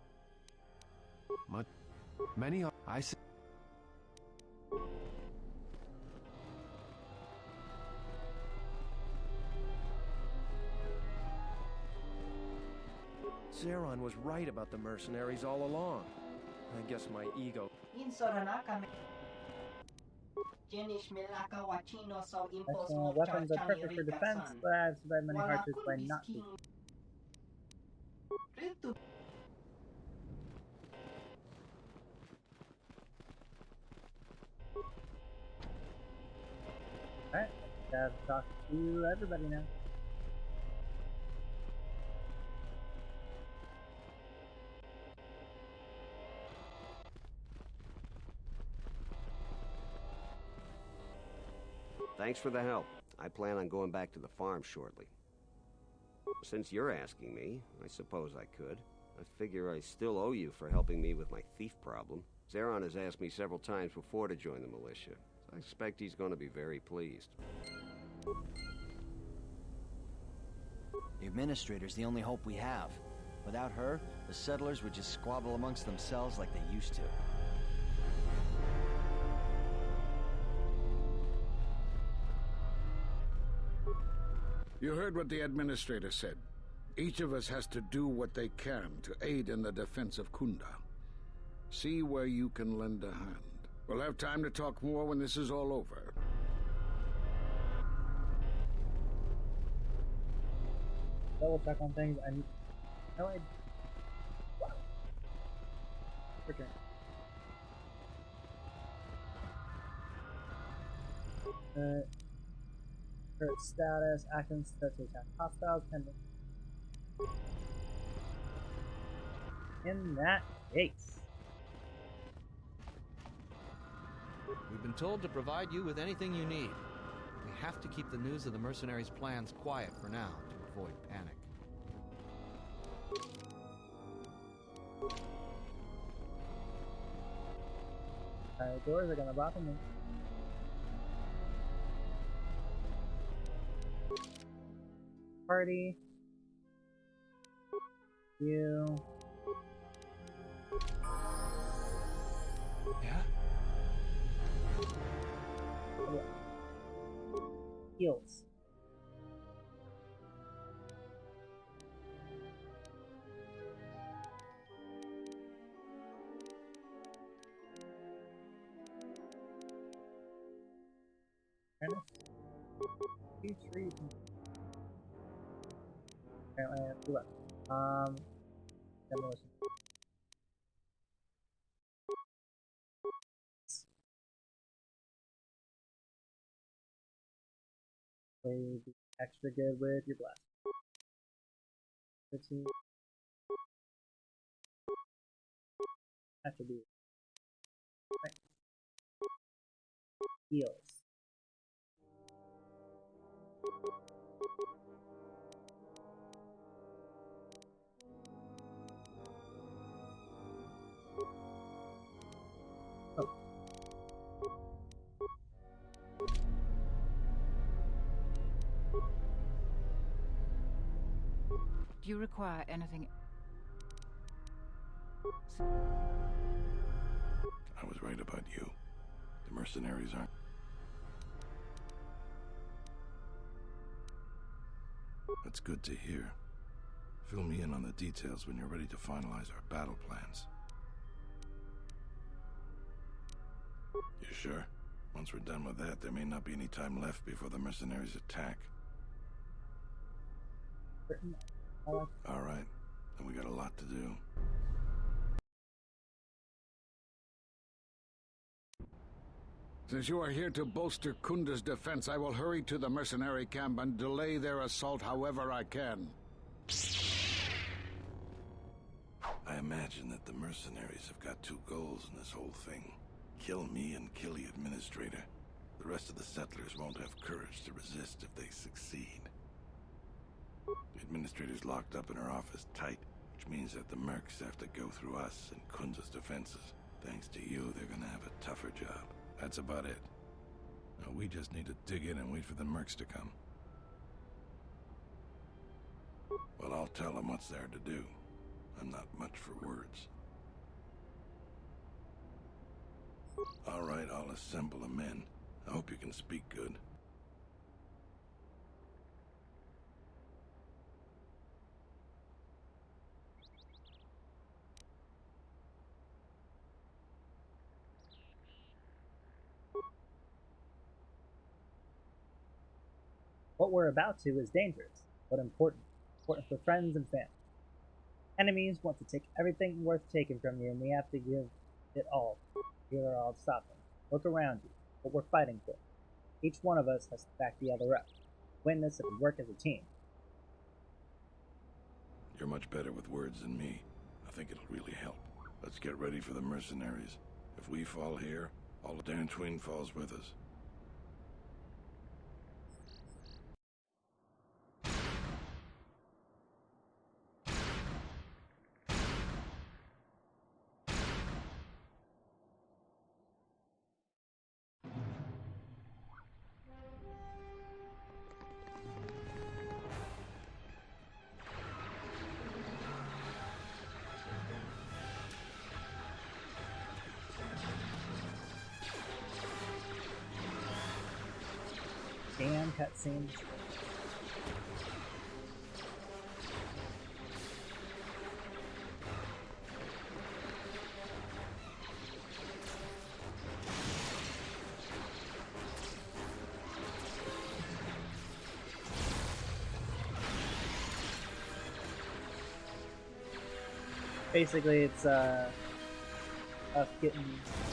Speaker 6: Many are... I see...
Speaker 13: Zeron was right about the mercenaries all along. I guess my ego...
Speaker 1: Excellent weapons are perfect for defense, but I have survived many hardships by not to. Alright, gotta talk to everybody now.
Speaker 4: Thanks for the help. I plan on going back to the farm shortly. Since you're asking me, I suppose I could. I figure I still owe you for helping me with my thief problem. Zeron has asked me several times before to join the militia. So I expect he's going to be very pleased.
Speaker 5: The Administrator's the only hope we have. Without her, the settlers would just squabble amongst themselves like they used to.
Speaker 10: You heard what the Administrator said. Each of us has to do what they can to aid in the defense of Kunda. See where you can lend a hand. We'll have time to talk more when this is all over.
Speaker 1: Double check on things. I no idea. Okay. Current status, actions start to attack hostiles, pending. In that case.
Speaker 14: We've been told to provide you with anything you need. We have to keep the news of the mercenaries' plans quiet for now to avoid panic.
Speaker 1: Doors are gonna bother me. Party. You.
Speaker 6: Yeah?
Speaker 1: Heals. Two trees. Apparently I have two left. Demolition. Play be extra good with your blast. 15. Attribute. Right. Heals.
Speaker 15: If you require anything...
Speaker 16: I was right about you. The mercenaries aren't... That's good to hear. Fill me in on the details when you're ready to finalize our battle plans. You sure? Once we're done with that, there may not be any time left before the mercenaries attack. All right. Then we got a lot to do.
Speaker 10: Since you are here to bolster Kunda's defense, I will hurry to the mercenary camp and delay their assault however I can.
Speaker 16: I imagine that the mercenaries have got two goals in this whole thing. Kill me and kill the administrator. The rest of the settlers won't have courage to resist if they succeed. The administrator's locked up in her office tight, which means that the mercs have to go through us and Kunda's defenses. Thanks to you, they're gonna have a tougher job. That's about it. Now we just need to dig in and wait for the mercs to come. Well, I'll tell them what's there to do. I'm not much for words. All right, I'll assemble the men. I hope you can speak good.
Speaker 1: What we're about to is dangerous, but important. Important for friends and family. Enemies want to take everything worth taking from you, and we have to give it all. Give it all to stop them. Look around you. What we're fighting for. Each one of us has to back the other up. Win this and work as a team.
Speaker 16: You're much better with words than me. I think it'll really help. Let's get ready for the mercenaries. If we fall here, all of Dantooine falls with us.
Speaker 1: Damn cutscenes. Basically, it's us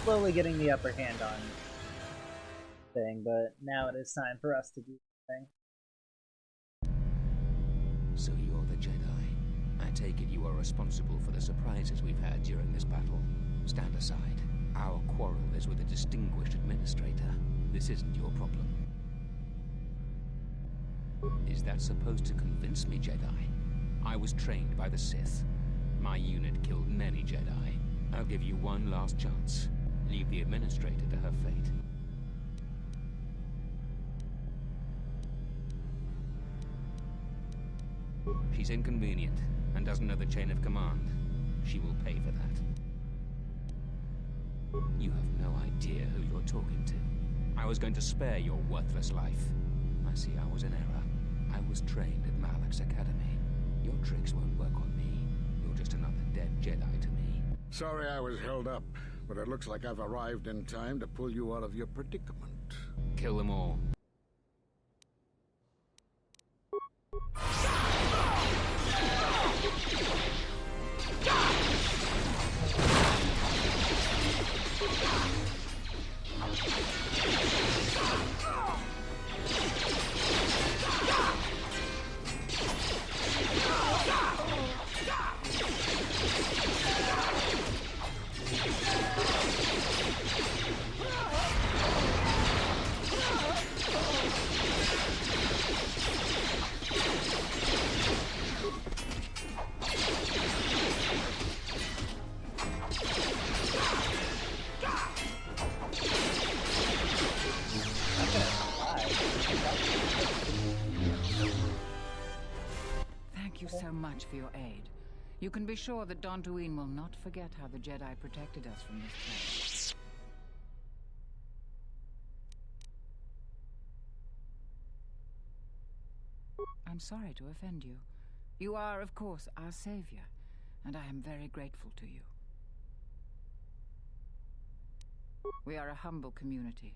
Speaker 1: slowly getting the upper hand on thing, but now it is time for us to do the thing.
Speaker 11: So you're the Jedi. I take it you are responsible for the surprises we've had during this battle. Stand aside. Our quarrel is with a distinguished administrator. This isn't your problem. Is that supposed to convince me, Jedi? I was trained by the Sith. My unit killed many Jedi. I'll give you one last chance. Leave the administrator to her fate. She's inconvenient and doesn't know the chain of command. She will pay for that. You have no idea who you're talking to. I was going to spare your worthless life. I see I was in error. I was trained at Malak's Academy. Your tricks won't work on me. You're just another dead Jedi to me.
Speaker 10: Sorry I was held up, but it looks like I've arrived in time to pull you out of your predicament.
Speaker 11: Kill them all.
Speaker 15: You can be sure that Dantooine will not forget how the Jedi protected us from this threat. I'm sorry to offend you. You are, of course, our savior, and I am very grateful to you. We are a humble community,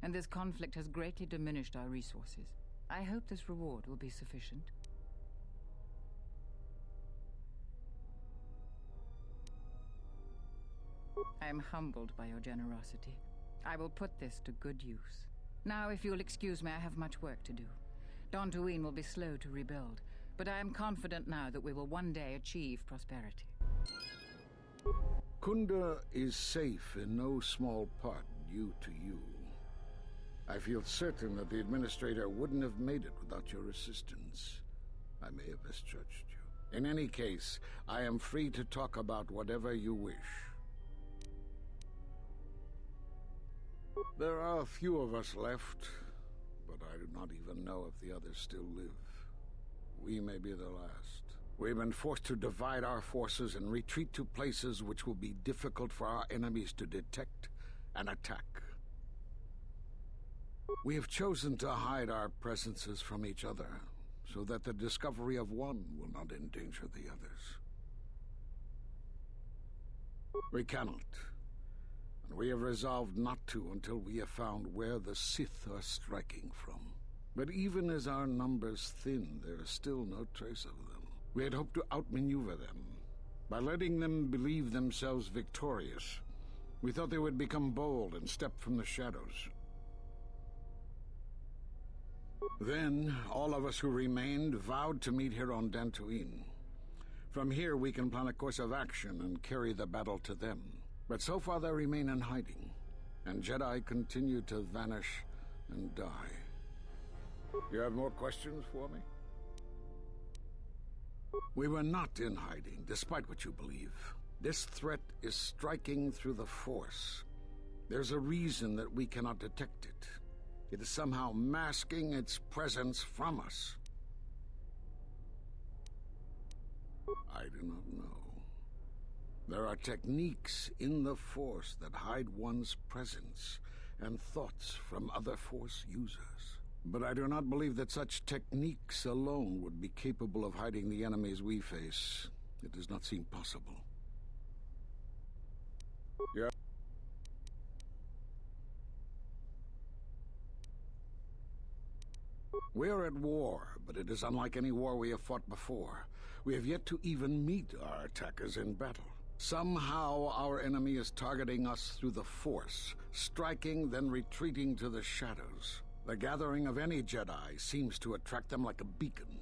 Speaker 15: and this conflict has greatly diminished our resources. I hope this reward will be sufficient. I am humbled by your generosity. I will put this to good use. Now, if you'll excuse me, I have much work to do. Dantooine will be slow to rebuild, but I am confident now that we will one day achieve prosperity.
Speaker 10: Kunda is safe in no small part due to you. I feel certain that the Administrator wouldn't have made it without your assistance. I may have misjudged you. In any case, I am free to talk about whatever you wish. There are a few of us left, but I do not even know if the others still live. We may be the last. We've been forced to divide our forces and retreat to places which will be difficult for our enemies to detect and attack. We have chosen to hide our presences from each other, so that the discovery of one will not endanger the others. We cannot, and we have resolved not to until we have found where the Sith are striking from. But even as our numbers thin, there is still no trace of them. We had hoped to outmaneuver them. By letting them believe themselves victorious, we thought they would become bold and step from the shadows. Then, all of us who remained vowed to meet here on Dantooine. From here, we can plan a course of action and carry the battle to them. But so far, they remain in hiding, and Jedi continue to vanish and die. You have more questions for me? We were not in hiding, despite what you believe. This threat is striking through the Force. There's a reason that we cannot detect it. It is somehow masking its presence from us. I do not know. There are techniques in the Force that hide one's presence and thoughts from other Force users. But I do not believe that such techniques alone would be capable of hiding the enemies we face. It does not seem possible. Yeah. We are at war, but it is unlike any war we have fought before. We have yet to even meet our attackers in battle. Somehow our enemy is targeting us through the Force, striking, then retreating to the shadows. The gathering of any Jedi seems to attract them like a beacon.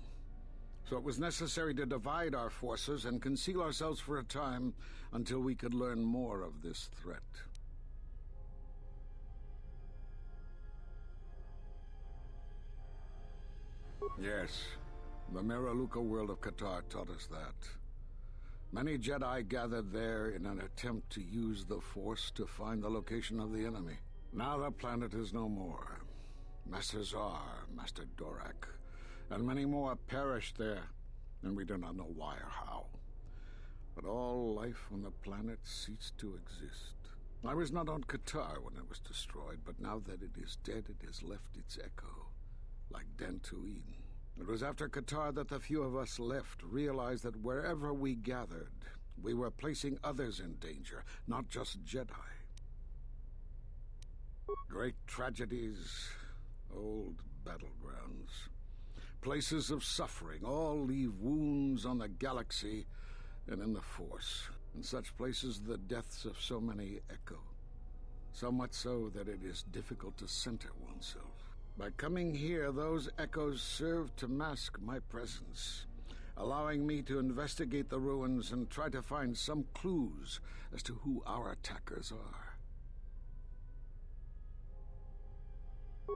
Speaker 10: So it was necessary to divide our forces and conceal ourselves for a time until we could learn more of this threat. Yes, the Miraluka world of Qatar taught us that. Many Jedi gathered there in an attempt to use the Force to find the location of the enemy. Now the planet is no more. Master Zar, Master Dorak, and many more perished there, and we do not know why or how. But all life on the planet ceased to exist. I was not on Qatar when it was destroyed, but now that it is dead, it has left its echo, like Dantooine. It was after Qatar that the few of us left realized that wherever we gathered, we were placing others in danger, not just Jedi. Great tragedies, old battlegrounds, places of suffering, all leave wounds on the galaxy and in the Force. In such places, the deaths of so many echo. So much so that it is difficult to center oneself. By coming here, those echoes serve to mask my presence, allowing me to investigate the ruins and try to find some clues as to who our attackers are.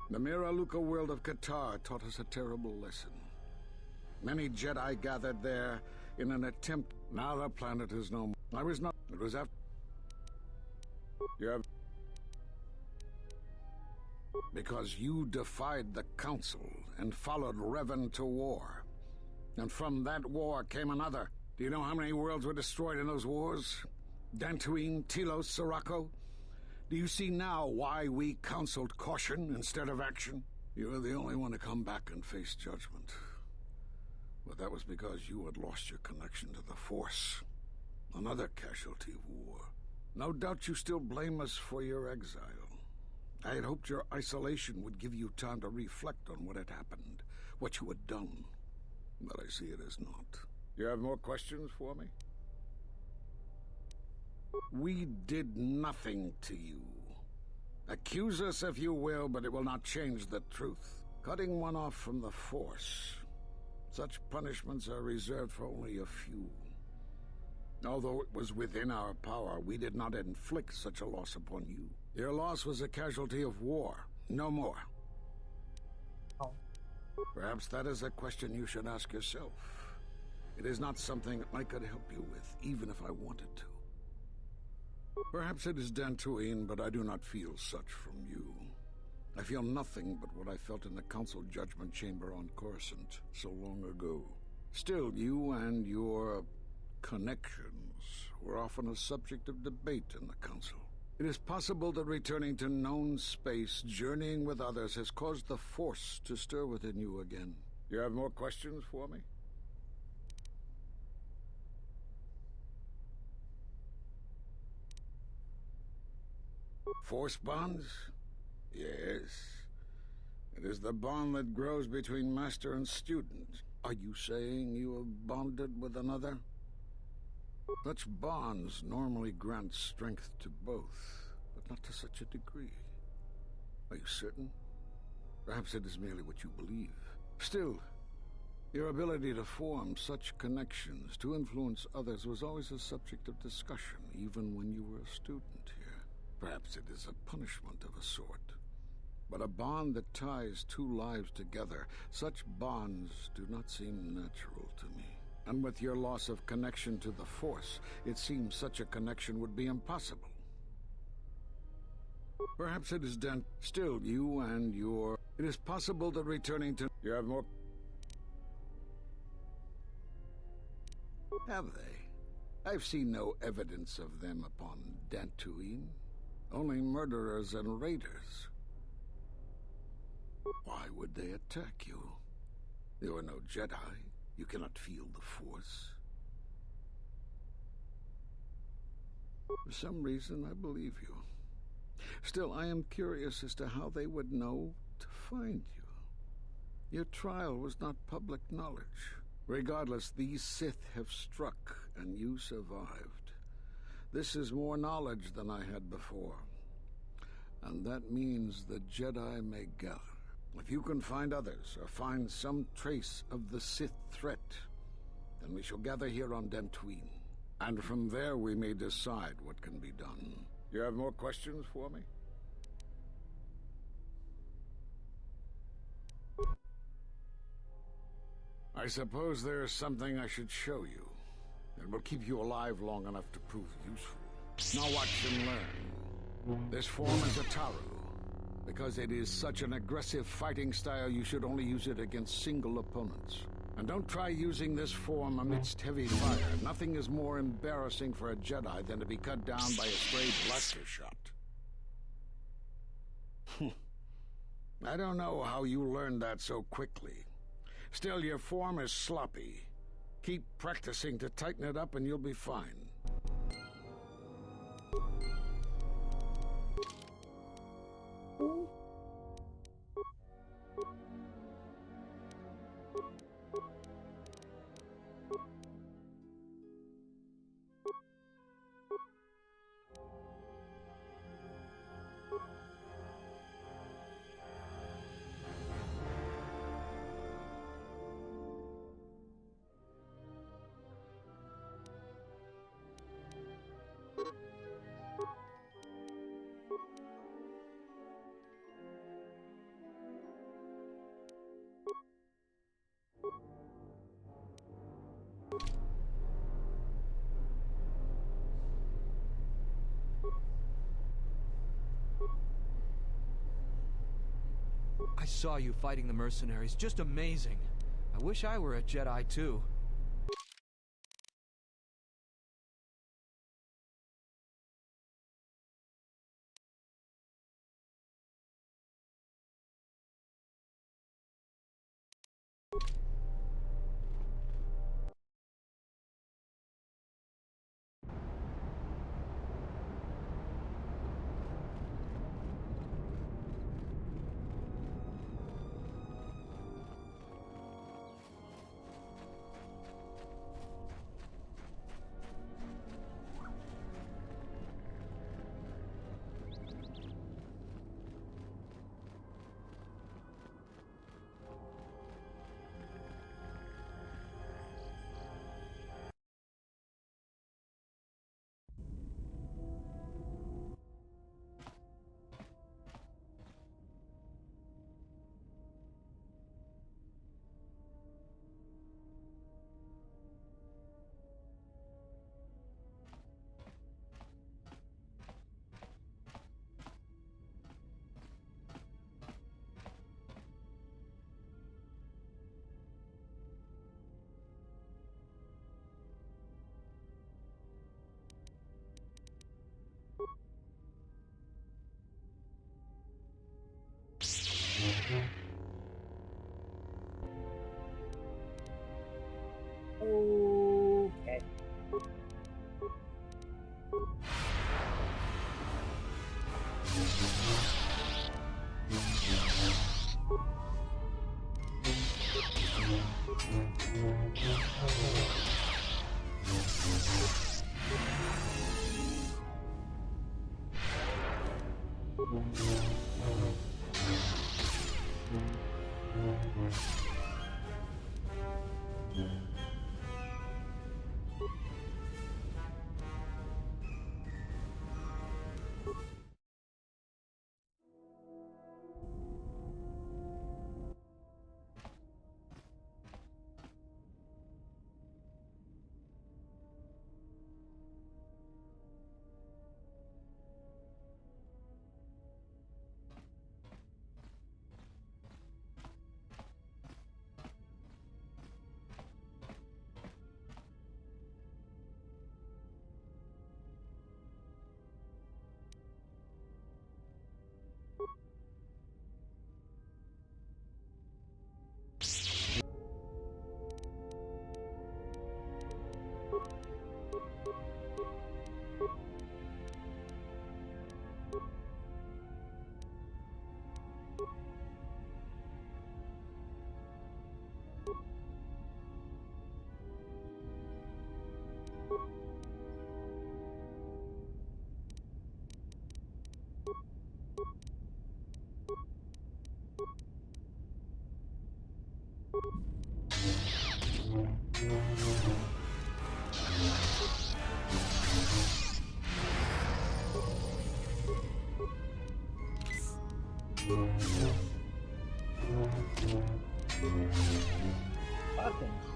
Speaker 10: The Miraluka world of Qatar taught us a terrible lesson. Many Jedi gathered there in an attempt. Now the planet is no more. I was not. It was after. You have. Because you defied the Council and followed Revan to war. And from that war came another, Do you know how many worlds were destroyed in those wars? Dantooine, Telos, Sirocco? Do you see now why we counseled caution instead of action? You were the only one to come back and face judgment. But that was because you had lost your connection to the Force. Another casualty of war. No doubt you still blame us for your exile. I had hoped your isolation would give you time to reflect on what had happened, what you had done. But I see it as not. You have more questions for me? We did nothing to you. Accuse us if you will, but it will not change the truth. Cutting one off from the Force. Such punishments are reserved for only a few. Although it was within our power, we did not inflict such a loss upon you. Your loss was a casualty of war, no more.
Speaker 1: Oh.
Speaker 10: Perhaps that is a question you should ask yourself. It is not something I could help you with, even if I wanted to. Perhaps it is Dantooine, but I do not feel such from you. I feel nothing but what I felt in the Council Judgment Chamber on Coruscant so long ago. Still, you and your connections were often a subject of debate in the Council. It is possible that returning to known space, journeying with others, has caused the Force to stir within you again. You have more questions for me? Force bonds? Yes. It is the bond that grows between master and student. Are you saying you have bonded with another? Such bonds normally grant strength to both, but not to such a degree. Are you certain? Perhaps it is merely what you believe. Still, your ability to form such connections, to influence others, was always a subject of discussion, even when you were a student here. Perhaps it is a punishment of a sort. But a bond that ties two lives together, such bonds do not seem natural to me. And with your loss of connection to the Force, it seems such a connection would be impossible. Perhaps it is still you and your... It is possible that returning to... You have more... Have they? I've seen no evidence of them upon Dantooine. Only murderers and raiders. Why would they attack you? You are no Jedi. You cannot feel the Force. For some reason, I believe you. Still, I am curious as to how they would know to find you. Your trial was not public knowledge. Regardless, these Sith have struck, and you survived. This is more knowledge than I had before. And that means the Jedi may gather. If you can find others, or find some trace of the Sith threat, then we shall gather here on Dantooine. And from there we may decide what can be done. You have more questions for me? I suppose there's something I should show you. It will keep you alive long enough to prove useful. Now watch and learn. This form is a Taru. Because it is such an aggressive fighting style, you should only use it against single opponents. And don't try using this form amidst heavy fire. Nothing is more embarrassing for a Jedi than to be cut down by a stray blaster shot. I don't know how you learned that so quickly. Still, your form is sloppy. Keep practicing to tighten it up and you'll be fine.
Speaker 14: I saw you fighting the mercenaries. Just amazing. I wish I were a Jedi too.
Speaker 1: Fucking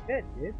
Speaker 1: shit, dude.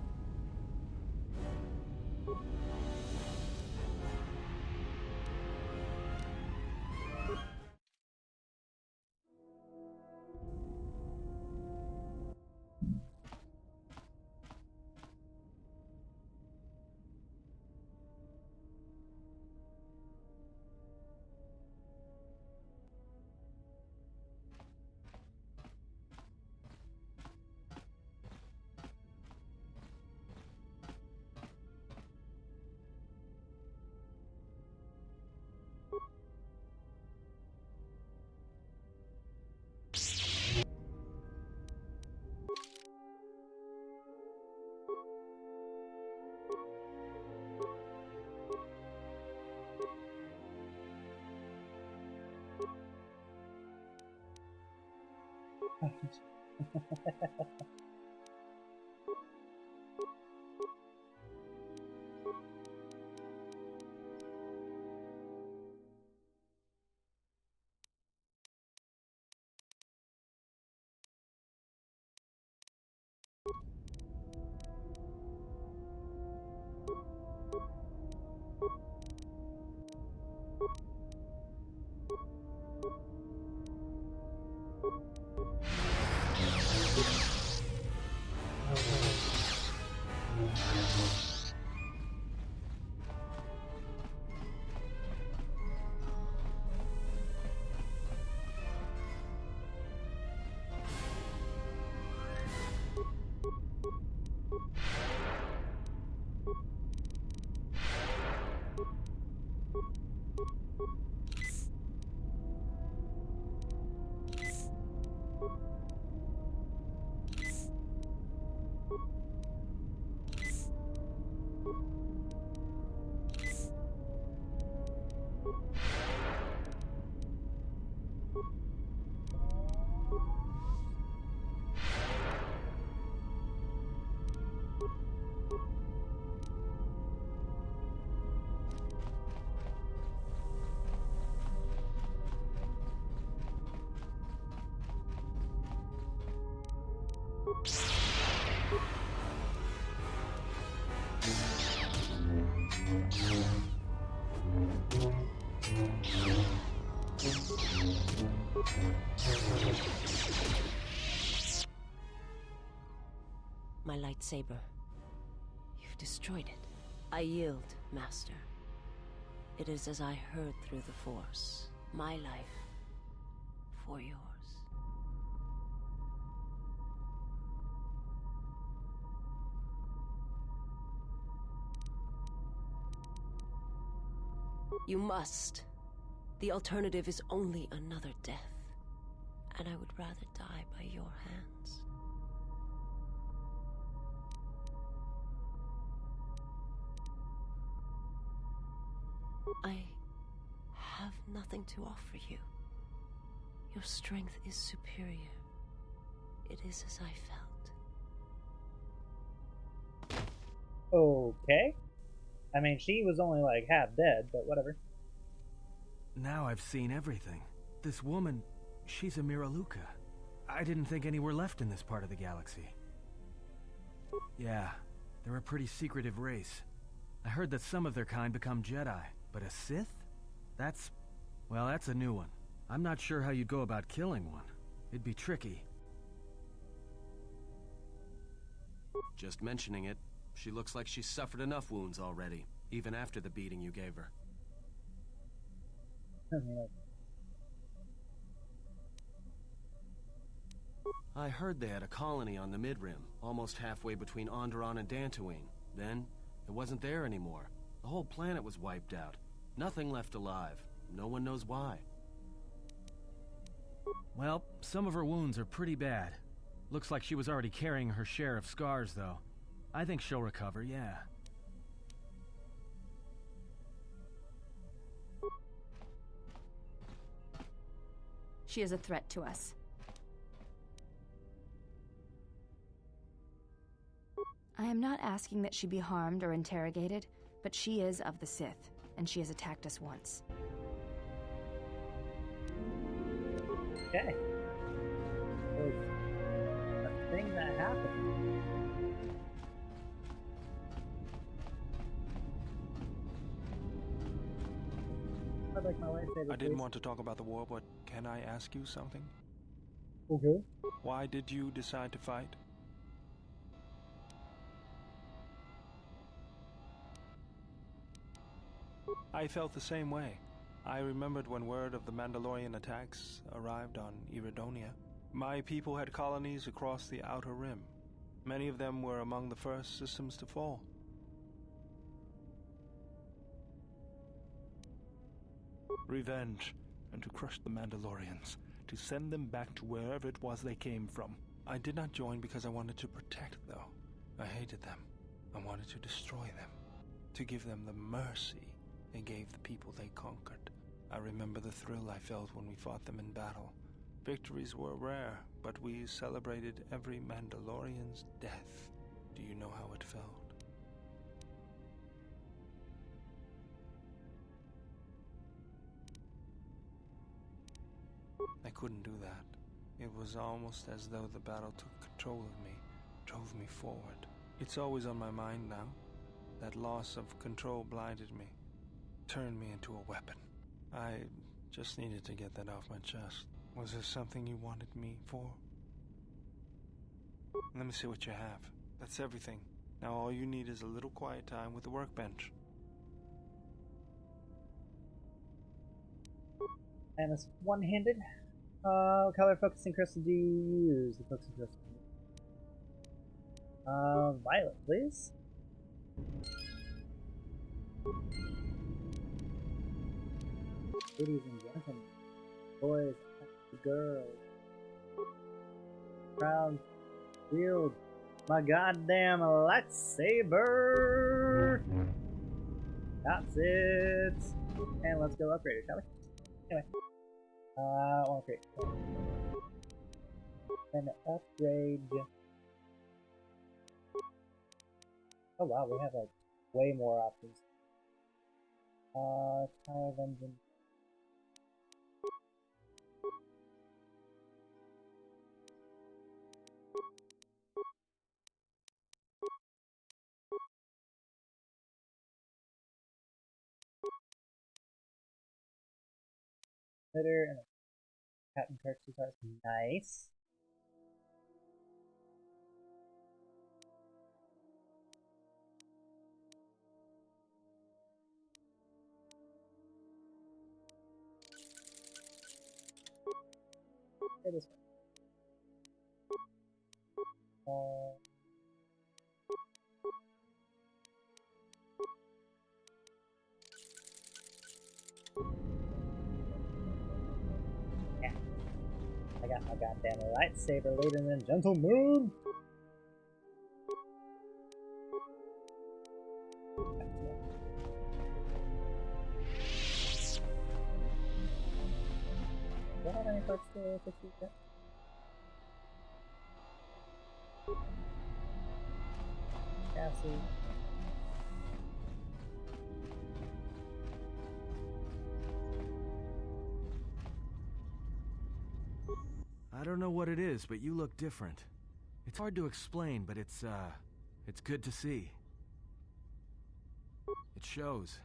Speaker 9: My lightsaber. You've destroyed it. I yield, Master. It is as I heard through the Force. My life for yours. You must. The alternative is only another death. And I would rather die by your hands. I have nothing to offer you. Your strength is superior. It is as I felt.
Speaker 1: Okay. I mean, she was only like half dead, but whatever.
Speaker 18: Now I've seen everything. This woman, she's a Miraluka. I didn't think any were left in this part of the galaxy. Yeah, they're a pretty secretive race. I heard that some of their kind become Jedi, but a Sith? That's a new one. I'm not sure how you'd go about killing one. It'd be tricky.
Speaker 13: Just mentioning it, she looks like she's suffered enough wounds already, even after the beating you gave her. I heard they had a colony on the Mid-Rim, almost halfway between Onderon and Dantooine. Then, it wasn't there anymore. The whole planet was wiped out. Nothing left alive. No one knows why.
Speaker 18: Well, some of her wounds are pretty bad. Looks like she was already carrying her share of scars, though. I think she'll recover, yeah.
Speaker 7: She is a threat to us. I am not asking that she be harmed or interrogated, but she is of the Sith, and she has attacked us once.
Speaker 1: Okay. There's a thing that happened. Like my lightsaber,
Speaker 8: I didn't want to talk about the war, but can I ask you something?
Speaker 1: Okay.
Speaker 8: Why did you decide to fight? I felt the same way. I remembered when word of the Mandalorian attacks arrived on Iridonia. My people had colonies across the Outer Rim. Many of them were among the first systems to fall. Revenge, and to crush the Mandalorians, to send them back to wherever it was they came from. I did not join because I wanted to protect, though. I hated them. I wanted to destroy them, to give them the mercy they gave the people they conquered. I remember the thrill I felt when we fought them in battle. Victories were rare, but we celebrated every Mandalorian's death. Do you know how it felt? I couldn't do that. It was almost as though the battle took control of me, drove me forward. It's always on my mind now. That loss of control blinded me, turned me into a weapon. I just needed to get that off my chest. Was there something you wanted me for? Let me see what you have. That's everything. Now all you need is a little quiet time with the workbench.
Speaker 1: And it's one-handed. Color focusing crystal do you use? The focusing crystal. Violet, please. Ladies and gentlemen, boys and girls, proud wield my goddamn lightsaber. That's it. And let's go upgrade it, shall we? Anyway. I want to create an upgrade. Oh wow, we have like way more options. Tower of Engine. Litter and Captain Kirk's guitar. Nice. It is. Yeah. I got my goddamn lightsaber, ladies and gentlemen. Do I have any parts to fix these yet? Cassie.
Speaker 18: I don't know what it is, but you look different. It's hard to explain, but it's good to see. It shows.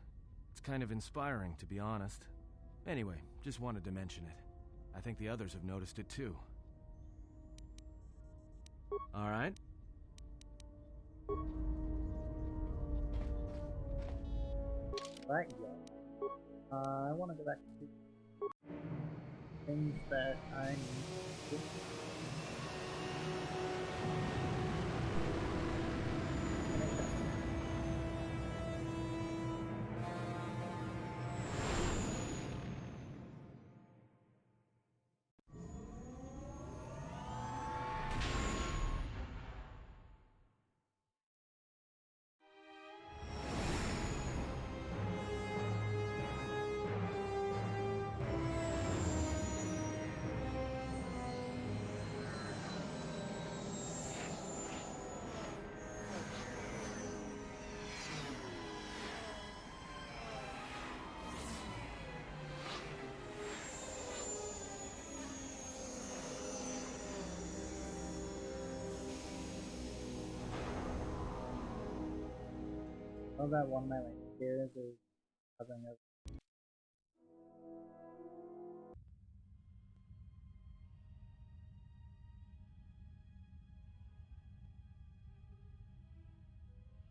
Speaker 18: It's kind of inspiring, to be honest. Anyway, just wanted to mention it. I think the others have noticed it too. All right?
Speaker 1: Right, yeah. I want to go back to things that I need to do. I love that one of my gears is covering over.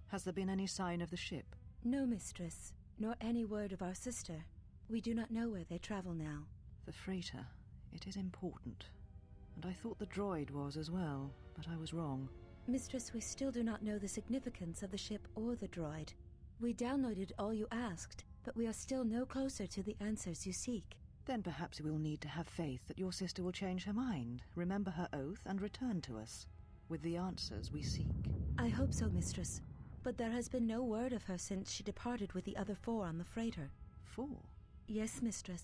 Speaker 17: Has there been any sign of the ship?
Speaker 22: No, mistress, nor any word of our sister. We do not know where they travel now.
Speaker 17: The freighter. It is important. And I thought the droid was as well, but I was wrong.
Speaker 22: Mistress, we still do not know the significance of the ship or the droid. We downloaded all you asked, but we are still no closer to the answers you seek.
Speaker 17: Then perhaps we'll need to have faith that your sister will change her mind, remember her oath, and return to us with the answers we seek.
Speaker 22: I hope so, mistress. But there has been no word of her since she departed with the other 4 on the freighter.
Speaker 17: 4?
Speaker 22: Yes, mistress.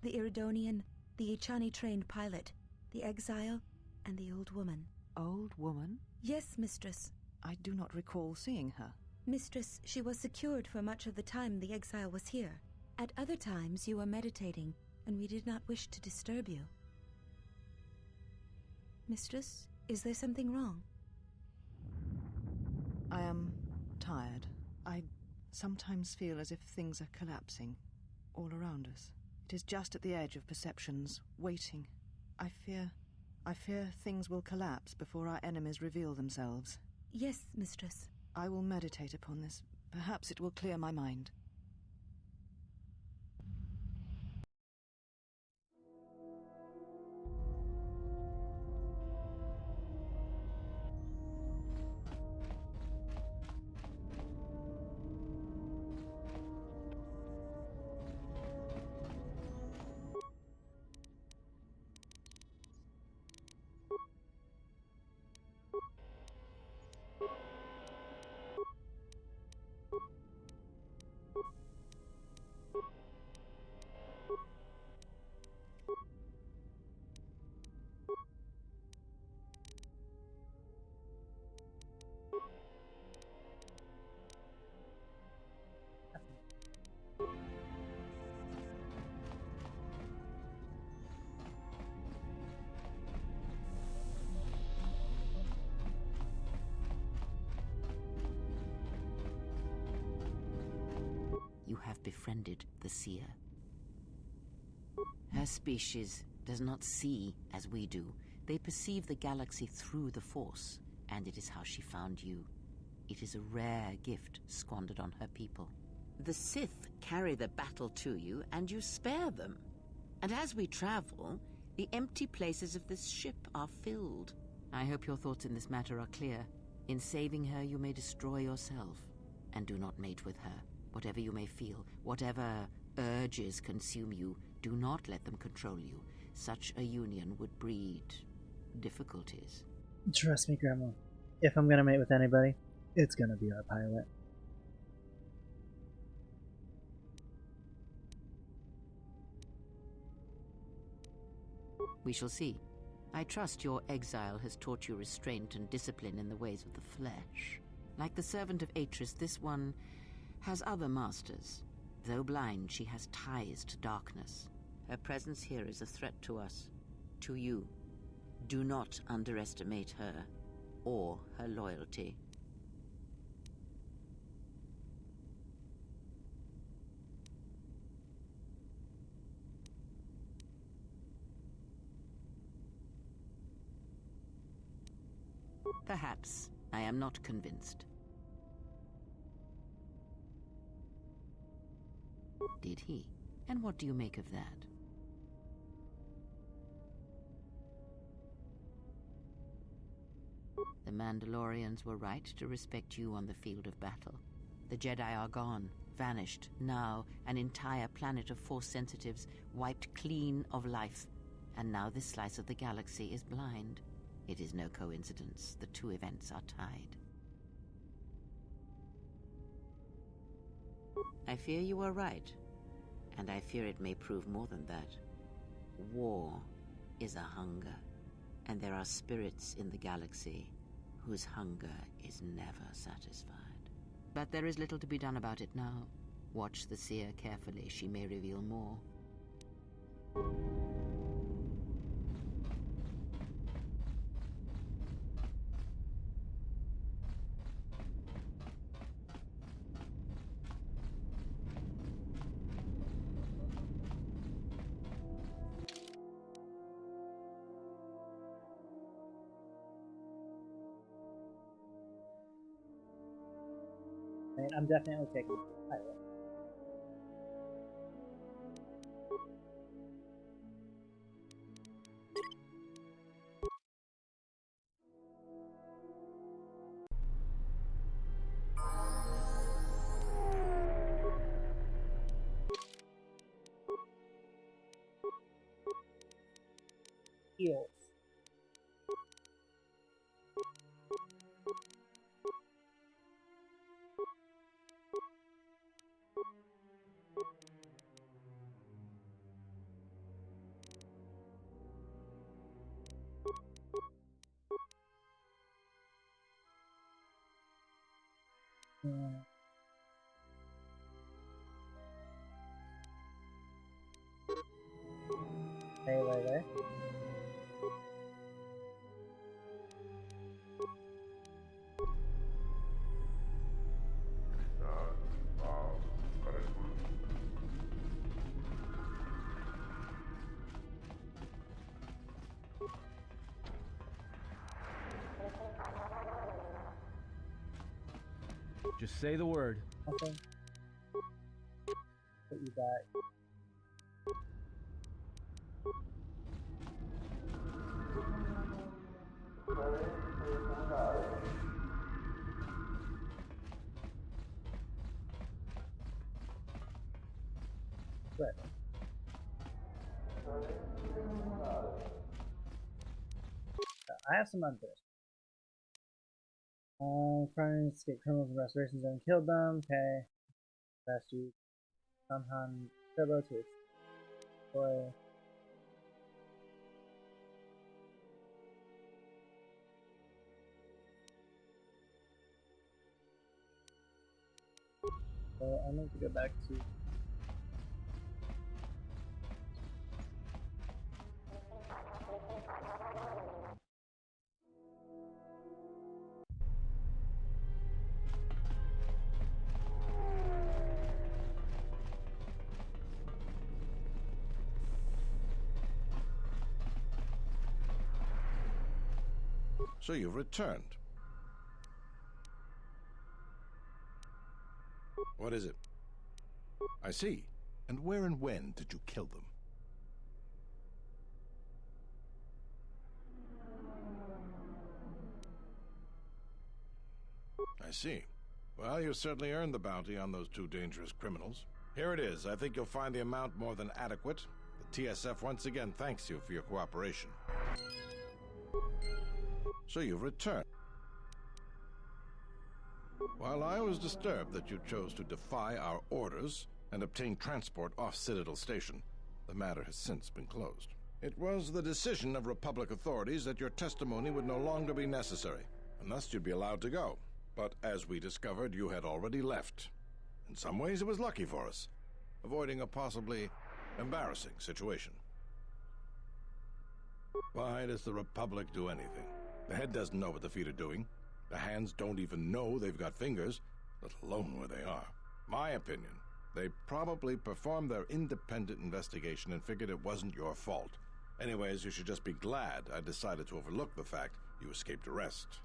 Speaker 22: The Iridonian, the Ichani-trained pilot, the exile, and the old woman.
Speaker 17: Old woman?
Speaker 22: Yes, mistress.
Speaker 17: I do not recall seeing her.
Speaker 22: Mistress, she was secured for much of the time the exile was here. At other times you were meditating, and we did not wish to disturb you. Mistress, is there something wrong?
Speaker 17: I am tired. I sometimes feel as if things are collapsing all around us. It is just at the edge of perceptions, waiting. I fear things will collapse before our enemies reveal themselves.
Speaker 22: Yes, mistress.
Speaker 17: I will meditate upon this. Perhaps it will clear my mind.
Speaker 23: You have befriended the seer. Her species does not see as we do. They perceive the galaxy through the Force, and it is how she found you. It is a rare gift squandered on her people. The Sith carry the battle to you, and you spare them. And as we travel, the empty places of this ship are filled. I hope your thoughts in this matter are clear. In saving her, you may destroy yourself, and do not mate with her. Whatever you may feel, whatever urges consume you, do not let them control you. Such a union would breed difficulties.
Speaker 1: Trust me, Grandma. If I'm gonna mate with anybody, it's gonna be our pilot.
Speaker 23: We shall see. I trust your exile has taught you restraint and discipline in the ways of the flesh. Like the servant of Atris, this one has other masters. Though blind, she has ties to darkness. Her presence here is a threat to us, to you. Do not underestimate her or her loyalty. Perhaps. I am not convinced. Did he? And what do you make of that? The Mandalorians were right to respect you on the field of battle. The Jedi are gone, vanished. Now, an entire planet of Force sensitives wiped clean of life. And now this slice of the galaxy is blind. It is no coincidence. The two events are tied. I fear you are right. And I fear it may prove more than that. War is a hunger. And there are spirits in the galaxy whose hunger is never satisfied. But there is little to be done about it now. Watch the seer carefully. She may reveal more.
Speaker 1: I'm definitely taking the pilot. Eels. Hey, wait.
Speaker 18: Just say the word.
Speaker 1: Okay. Put you back. Right. I have some unfinished. Trying to escape criminals and restoration zone. Killed them. Okay. Best you. Sunhan Turbo to destroy. So I need to go back to.
Speaker 16: So you've returned. What is it? I see. And where and when did you kill them? I see. Well, you certainly earned the bounty on those two dangerous criminals. Here it is. I think you'll find the amount more than adequate. The TSF once again thanks you for your cooperation. So you've returned. While I was disturbed that you chose to defy our orders and obtain transport off Citadel Station, the matter has since been closed. It was the decision of Republic authorities that your testimony would no longer be necessary, and thus you'd be allowed to go. But as we discovered, you had already left. In some ways, it was lucky for us, avoiding a possibly embarrassing situation. Why does the Republic do anything? The head doesn't know what the feet are doing. The hands don't even know they've got fingers, let alone where they are. My opinion, they probably performed their independent investigation and figured it wasn't your fault. Anyways, you should just be glad I decided to overlook the fact you escaped arrest.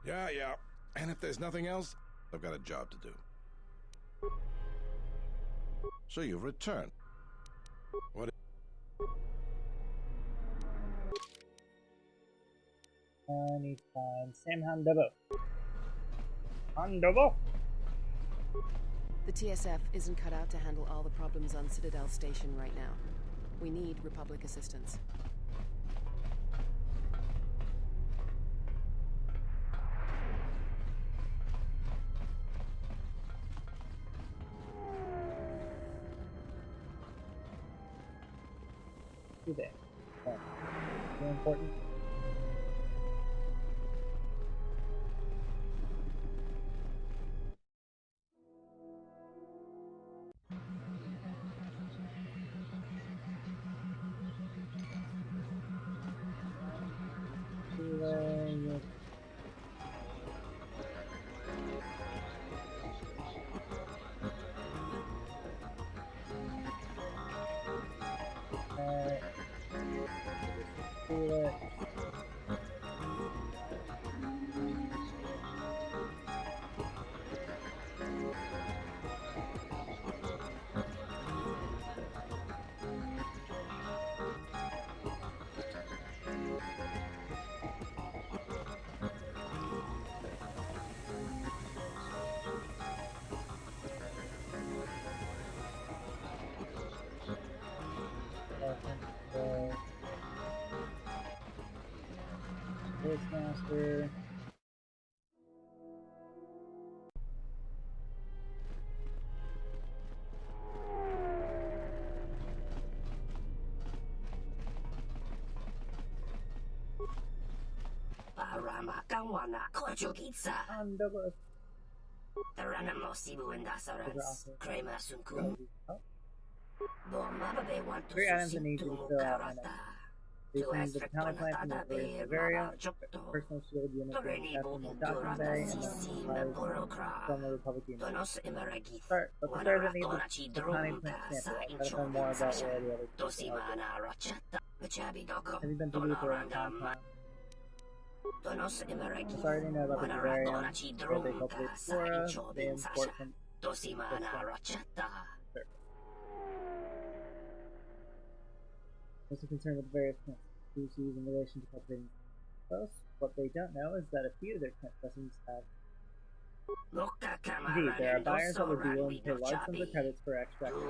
Speaker 16: Yeah. And if there's nothing else, I've got a job to do. So you've returned. What?
Speaker 1: Anytime. Sam Handobo. Handobo!
Speaker 3: The TSF isn't cut out to handle all the problems on Citadel Station right now. We need Republic assistance.
Speaker 1: Too bad. Very important. Master. Three items that need to be filled out right now. Using the county plan from the Bavaria, personal shield unit being kept in the docking bay, and then supplies from the Republic unit. Start, but the start that needs the county plant sample. I gotta find more about where the other people are. Have you been to the Bavaria downtown? I'm sorry to know about the Bavaria, where they cultivate flora, they import from also concerned with various plant species in relation to cultivating Telos. What they don't know is that a few of their plant specimens have. Indeed, there are buyers that would be willing to pay large sums of credits for extracting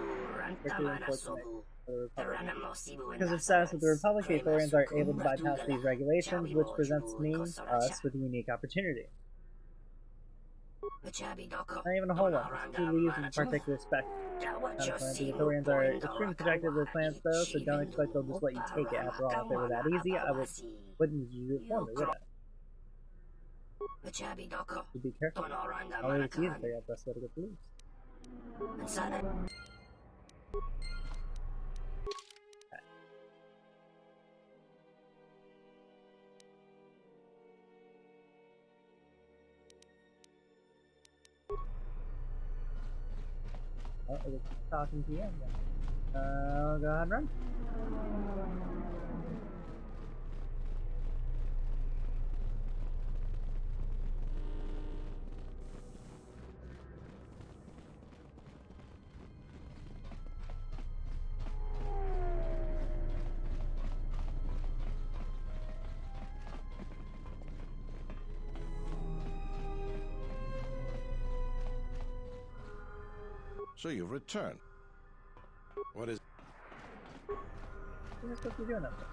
Speaker 1: strictly enforcement for the Republic. Because of status with the Republic, the Ithorians are able to bypass these regulations, which presents us with a unique opportunity. Not even a whole one, just 2 leaves and partake respect. The Ithorians are extremely protective of their plants, though, so don't expect they'll just let you take it. After all, if they were that easy, I wouldn't do it for me, would I? So be careful. I'll leave it to you to figure out the best way to get the leaves. Oh, it's talking to you. Go ahead and run.
Speaker 16: So you've returned. What is...
Speaker 1: What are you supposed to be doing up there?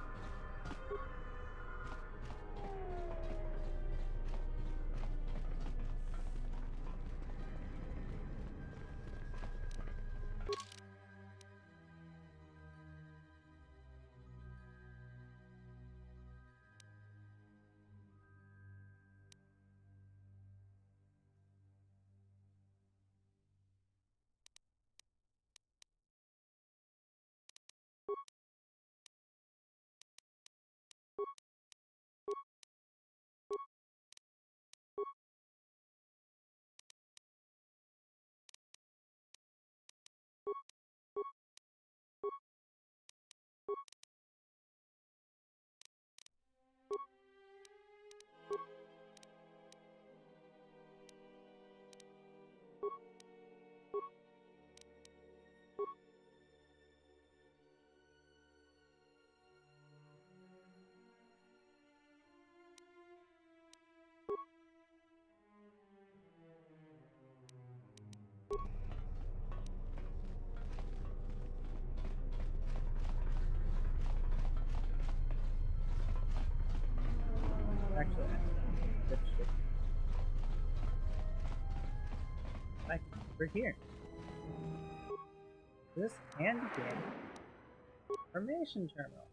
Speaker 1: We're here. This handy game information terminal.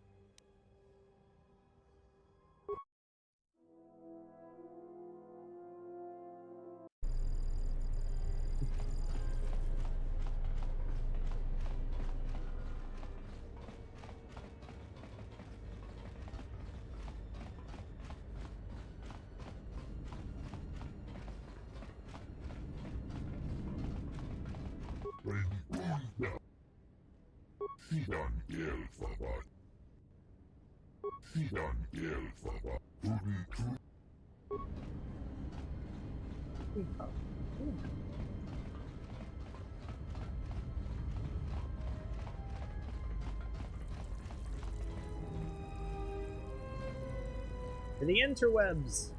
Speaker 1: To the interwebs.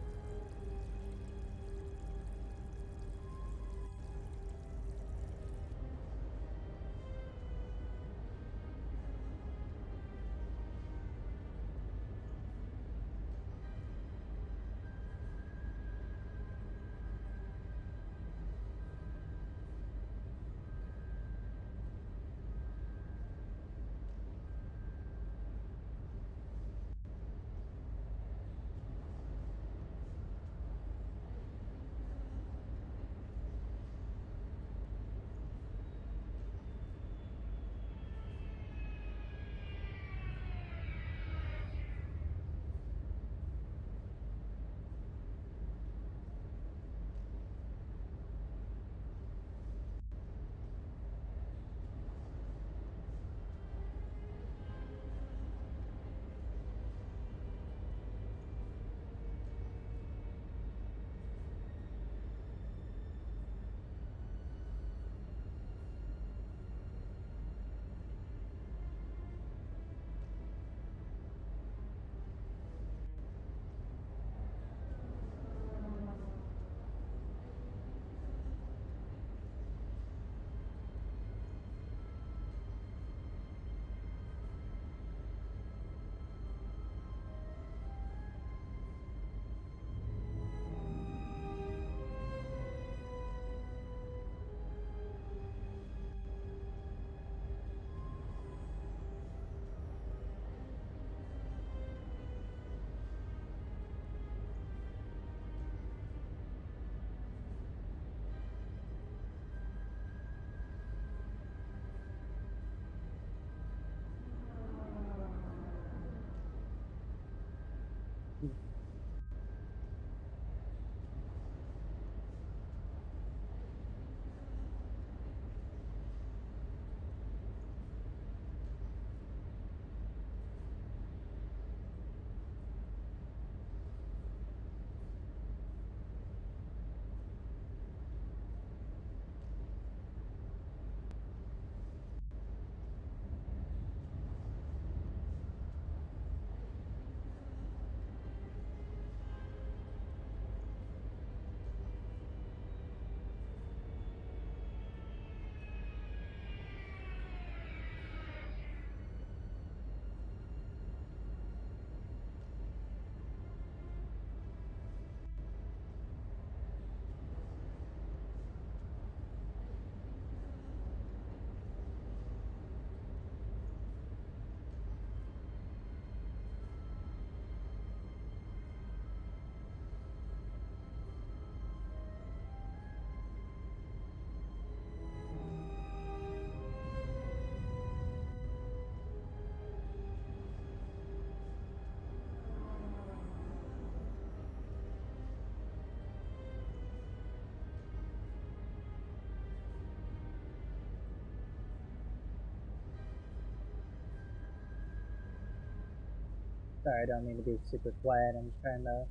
Speaker 1: Sorry, I don't mean to be super quiet. I'm just trying to.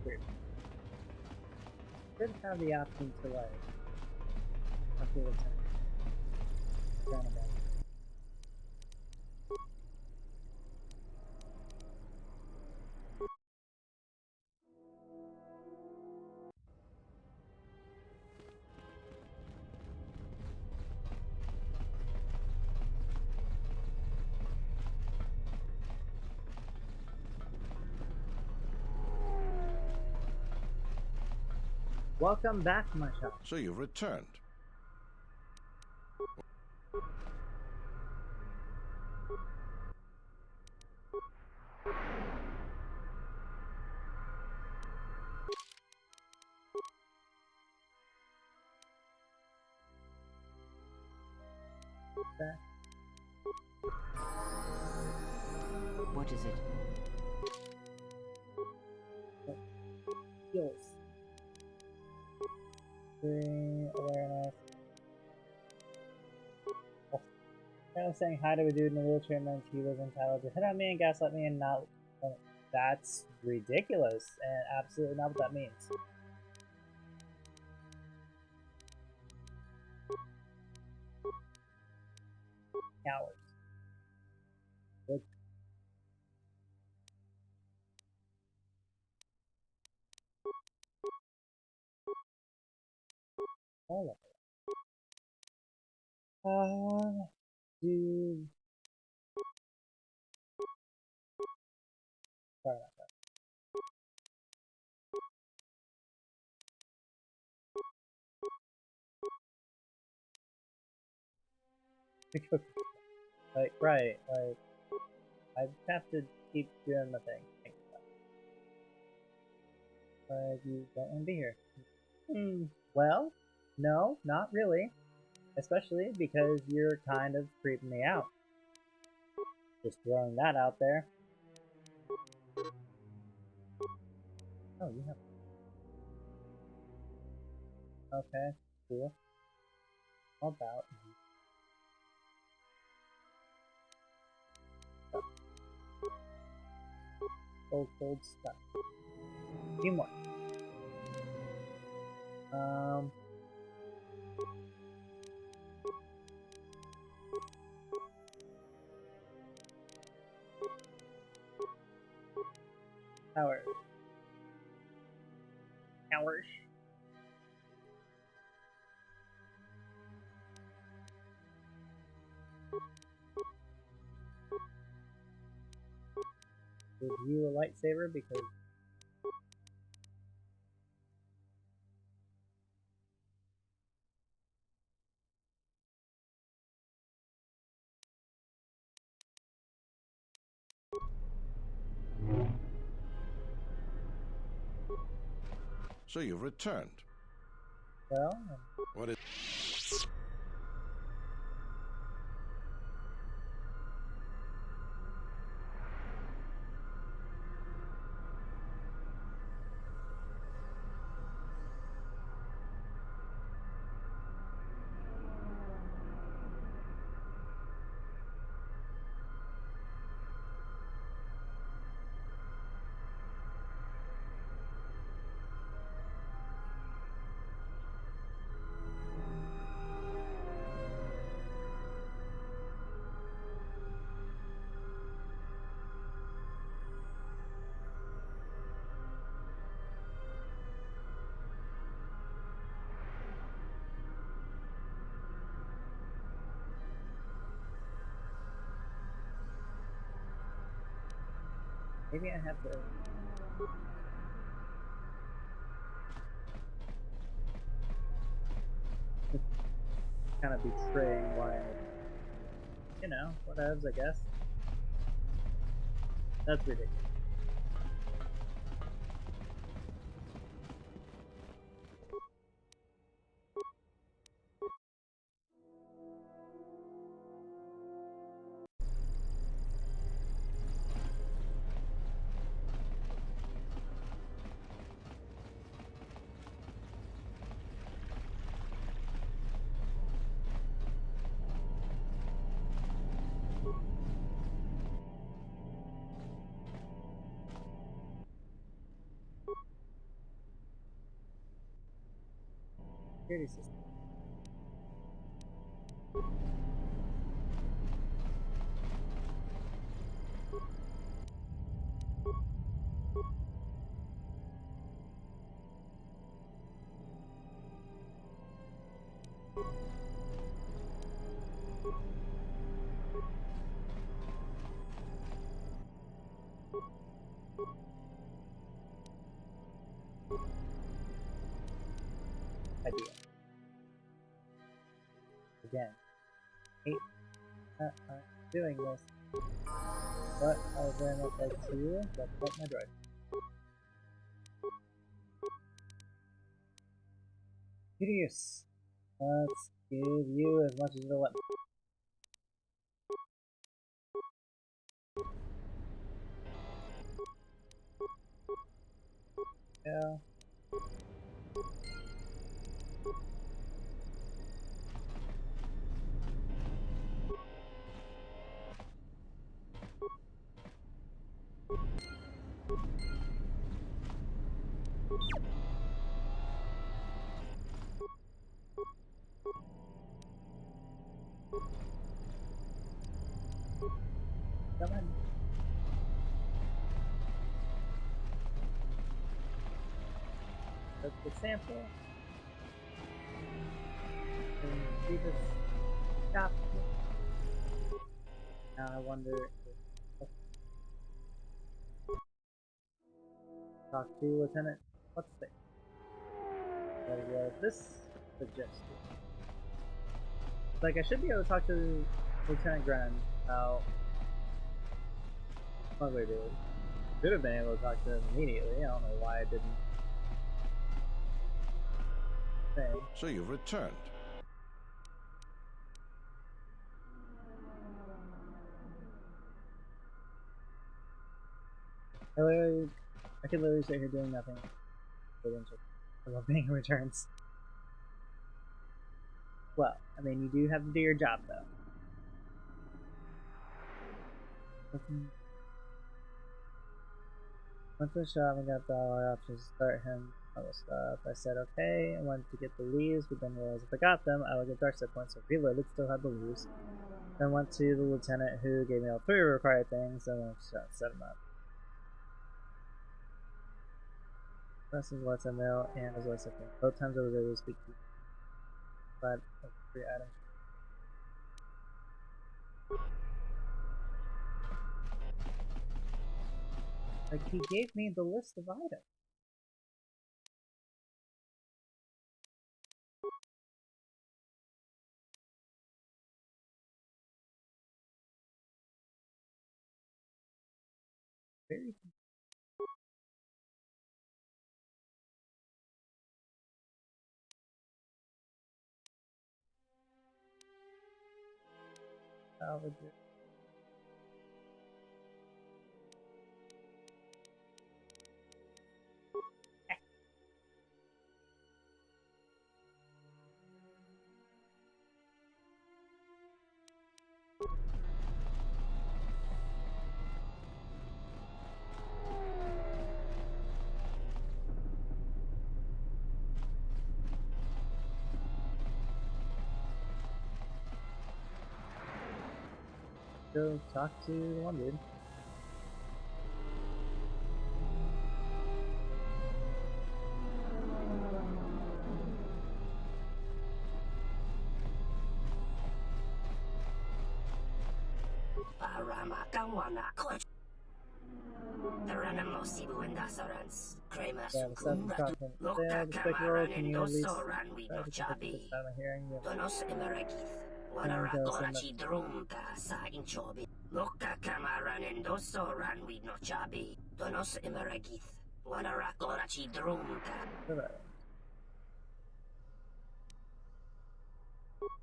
Speaker 1: Weird. Should have the option to like after the turn about. Welcome back, my child.
Speaker 16: So you've returned.
Speaker 23: What is it?
Speaker 1: Skills. Awareness. Oh. I was saying hi to a dude in a wheelchair meant he was entitled to hit on me and gaslight me and not. That's ridiculous and absolutely not what that means. Cowards. Good. All of it. Dude. Sorry about that. Like, right, like, I have to keep doing the thing. Like, you don't want to be here. Well, no, not really. Especially because you're kind of creeping me out. Just throwing that out there. Oh, you have... Okay, cool. How about... Cold stuff. A few more. Towers. Towers. Give you a lightsaber because
Speaker 16: So you've returned.
Speaker 1: Well,
Speaker 16: what is... maybe I have to... kind of betraying my... You know, whatevs, I guess. That's ridiculous.
Speaker 1: security system. Idea. Again, hate that I'm doing this, but I very much like to let's let my droid. Hideous. Let's give you as much as it'll let me. Yeah. Come on. That's the sample. And see this stop. Now I wonder if talk to Lieutenant. What's this? This suggested. Like I should be able to talk to Lieutenant Gren about what we did. Should have been able to talk to him immediately. I don't know why I didn't.
Speaker 16: So you've returned.
Speaker 1: I could literally sit here doing nothing. About being returns. Well, I mean, you do have to do your job, though. Once the shot, we got our options to start him. Other stuff. I said okay. I went to get the leaves, but then realized if I got them, I would get dark set points. So reloaded, still had the leaves. Then went to the lieutenant who gave me all 3 required things. Then went to set them up. This is what's a mill and as what's a thing. Both times I was able to speak to you. But 3 items. Like he gave me the list of items. Very salvage it. Go talk to one dude. Yeah, the second content there, the spectacle, can you at least try to contact this time of hearing you?
Speaker 9: Loka kamaran endoso ran we no chabi. Donos emeragith. Wanara korachi drumta.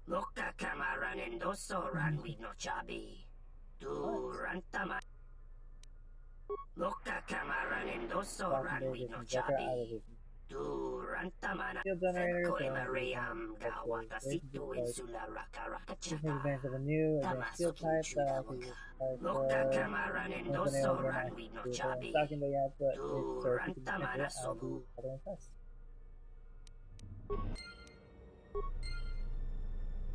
Speaker 9: Loka kamaran endoso ran we no chabi. Durantama. Loka kamaran endoso ran we no chabi. Durantamana. Koi Mariam Gawata Situ Insula Raka Raka
Speaker 1: Chaka. Advantage of a new advanced field type that I can use for no stocking but yet, but if so if you can finish it, I'll be rather impressed.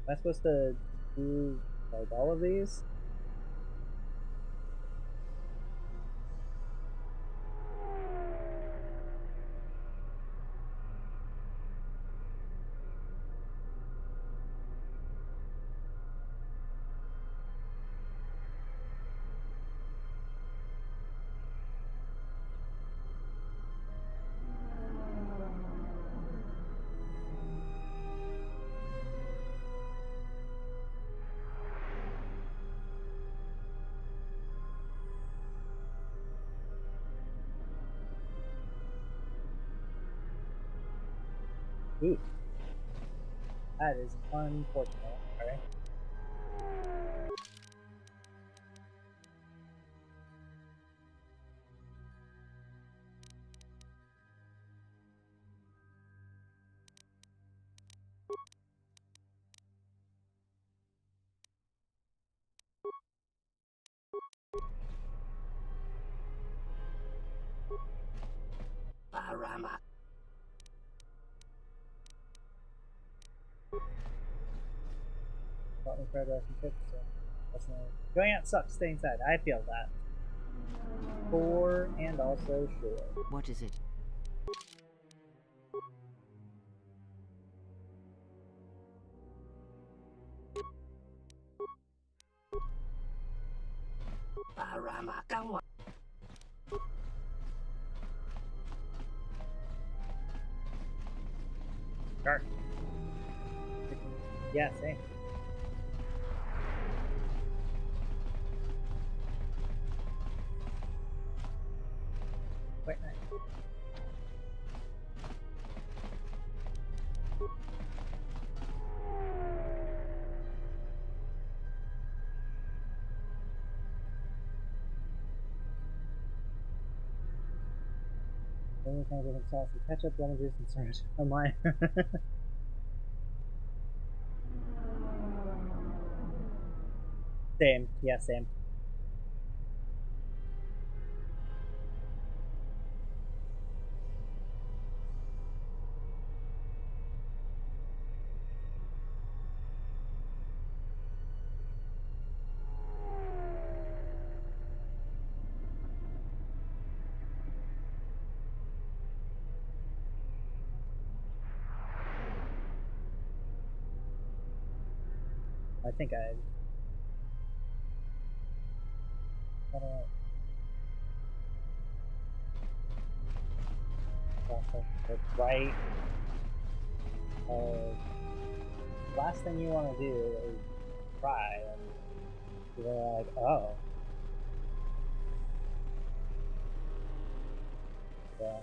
Speaker 1: Am I supposed to do, like, all of these? Ooh. That is unfortunate. Sorry.
Speaker 9: Barama.
Speaker 1: Going out sucks, stay inside. I feel that. For and also sure.
Speaker 23: What is it?
Speaker 9: Barama kawa.
Speaker 1: Sure. Yeah, same. Quite nice. Only kind of sauce with ketchup, lemon juice, and sriracha. Oh my. Same. Yeah, same. I think I don't know. That's right. Last thing you want to do is try, and you're like, oh. Yeah.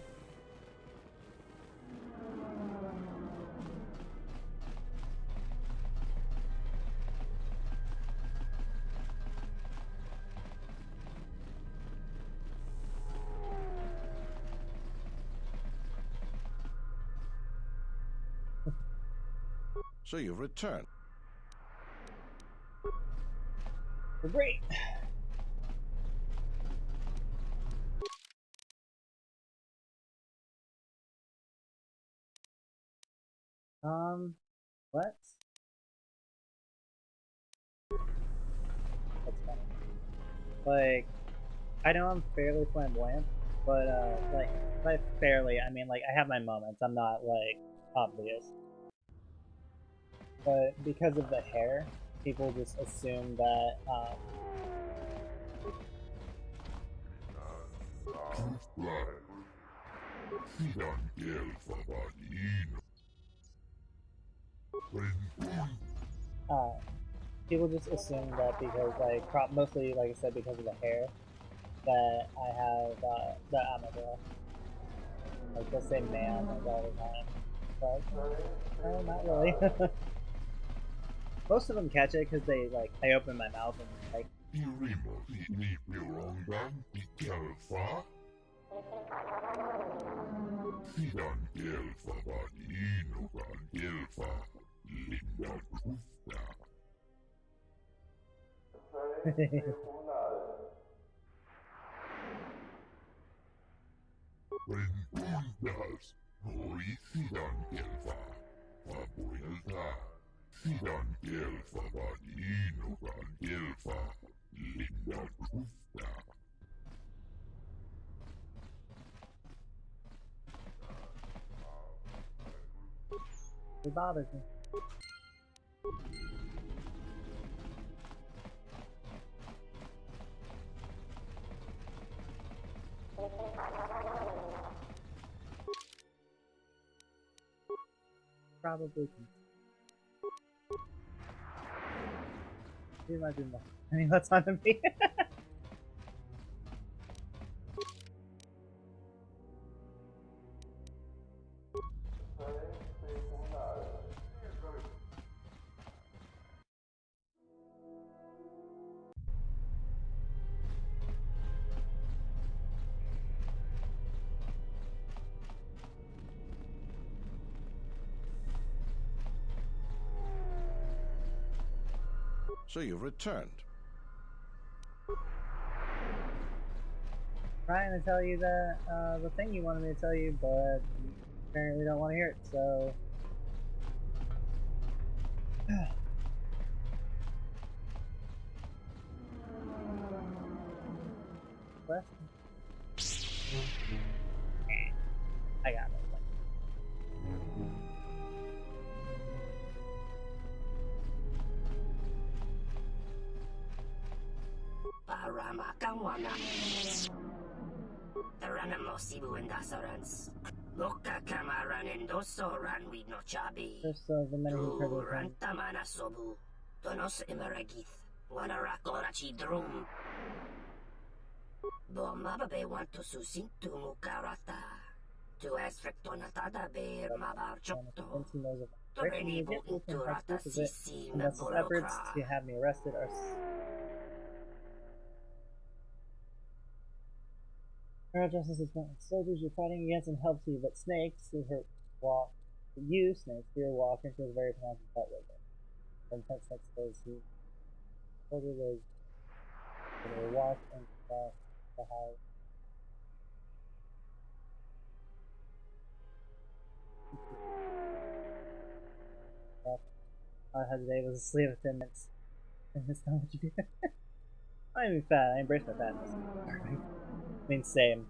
Speaker 16: So you've returned.
Speaker 1: Great. What? That's funny. Like, I know I'm fairly flamboyant, but, like, by fairly, I mean, like, I have my moments. I'm not, like, obvious. But because of the hair, people just assume that, people just assume that because, like, mostly, like I said, because of the hair, that I have, that I'm a girl. Like, they'll say man, like, all the time. But, no, not really. Most of them catch it because they, like, I open my mouth and, like... It bothers me. Probably. You might do more. I mean, that's on me.
Speaker 16: So you've returned.
Speaker 1: Trying to tell you that the thing you wanted me to tell you, but you apparently don't want to hear it, so what? I got it.
Speaker 9: Loka kamaran endoso ran we no chabi.
Speaker 1: First of the many who heard
Speaker 9: Rantamana sobu. Donos imaragith. Wanarakorachi drum. Bo mababe want to susintu mukarata. To asfrectonatada bear mabar chokto. Torenibo inturata sisi
Speaker 1: unless his efforts to have me arrested are Our justice is not soldiers you're fighting against and helps you, but snakes who hurt walk. You, snakes, fear walk into a very pronounced fight with it. When tense next goes, he soldier was going to walk and cross the house. All I had today was a sleeve of thin mints. And this not what you do. I'm even fat, I embrace my fatness. I mean, same.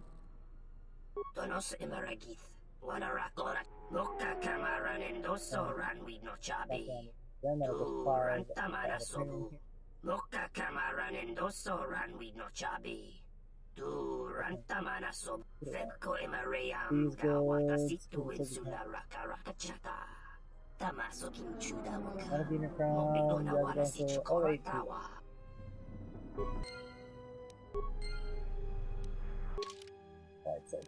Speaker 9: Donos imaragith. Wanarakora. Loka kamaran endoso ran we no chabi. Rantamana sobu. Loka kamaran endoso ran we no chabi. Tu rantamana sobu. Febko imaream gawata situ insula rakarakachata. Tamaso kinchuda waka. Mobigona wala si chukoratawa.
Speaker 1: Right side.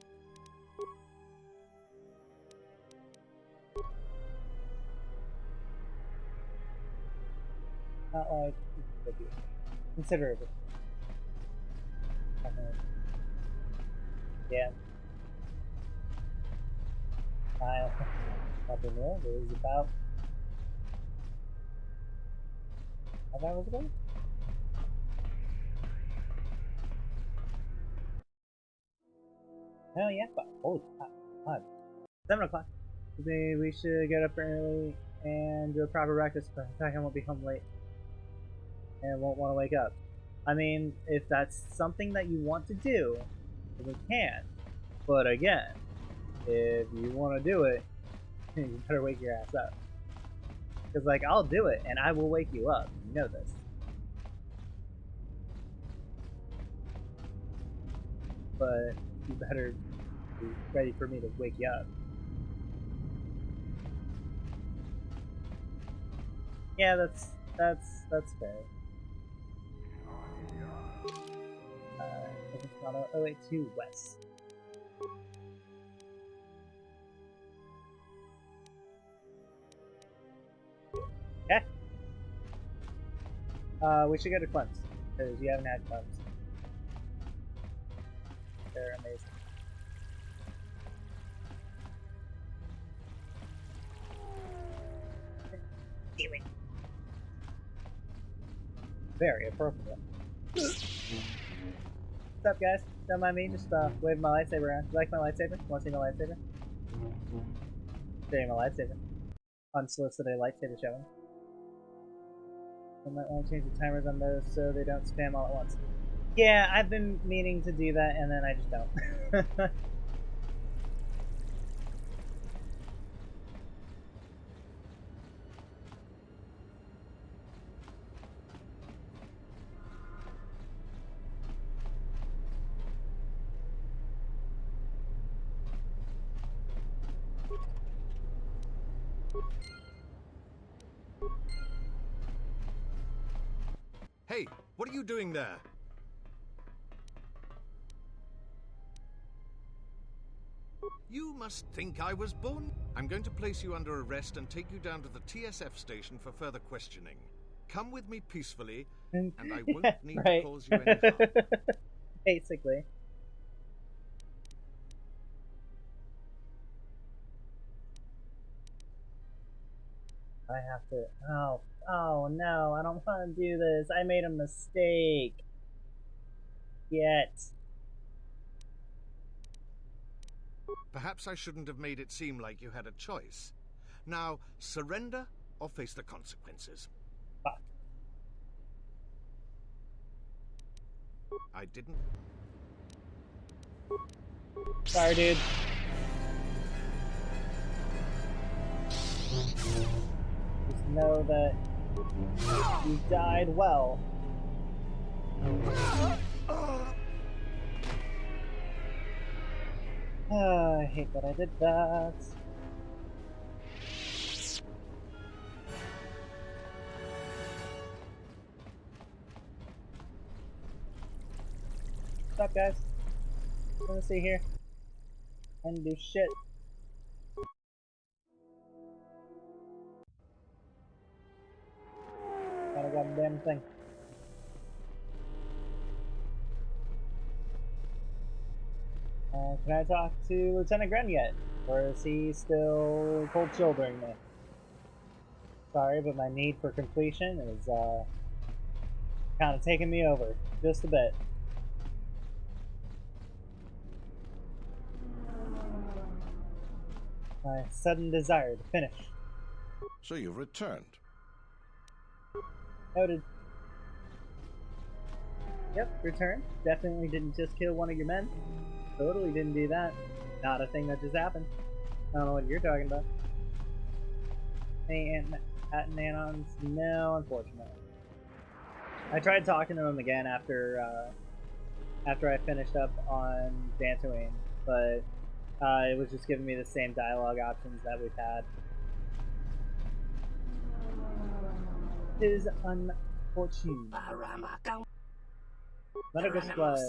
Speaker 1: Not like considerably. Yeah. I don't know. It was about 5 hours ago. Oh yeah, but holy crap, 7 o'clock. Maybe we should get up early and do a proper breakfast, but I won't be home late and won't want to wake up. I mean, if that's something that you want to do, then we can. But again, if you want to do it, you better wake your ass up. Because, like, I'll do it and I will wake you up. You know this. But you better be ready for me to wake you up. Yeah, that's fair. It's not a 082 West. Okay. We should go to cleanse because you haven't had cleanse. They're amazing. Do it. Very appropriate. What's up, guys? Don't mind me, just waving my lightsaber around. You like my lightsaber? Want to see my lightsaber? Show you my lightsaber. Unsolicited lightsaber showing. I might want to change the timers on those so they don't spam all at once. Yeah, I've been meaning to do that, and then I just don't.
Speaker 12: Hey, what are you doing there? You must think I was born. I'm going to place you under arrest and take you down to the TSF station for further questioning. Come with me peacefully, and I won't need to cause you any harm.
Speaker 1: Basically. I have to... Oh no, I don't want to do this. I made a mistake. Yet.
Speaker 12: Perhaps I shouldn't have made it seem like you had a choice. Now, surrender or face the consequences.
Speaker 1: Fuck.
Speaker 12: I didn't...
Speaker 1: Sorry, dude. Just know that you died well. I hate that I did that. What's up, guys? Let me see here. I didn't do shit. Got a goddamn thing. Can I talk to Lieutenant Gren yet? Or is he still cold shouldering me? Sorry, but my need for completion is kind of taking me over just a bit. My sudden desire to finish.
Speaker 16: So you've returned.
Speaker 1: Noted. Yep, returned. Definitely didn't just kill one of your men. Totally didn't do that. Not a thing that just happened. I don't know what you're talking about. Hey, Anons? No, unfortunately. I tried talking to him again after I finished up on Dantooine, but it was just giving me the same dialogue options that we've had. It is unfortunate. Medical supplies.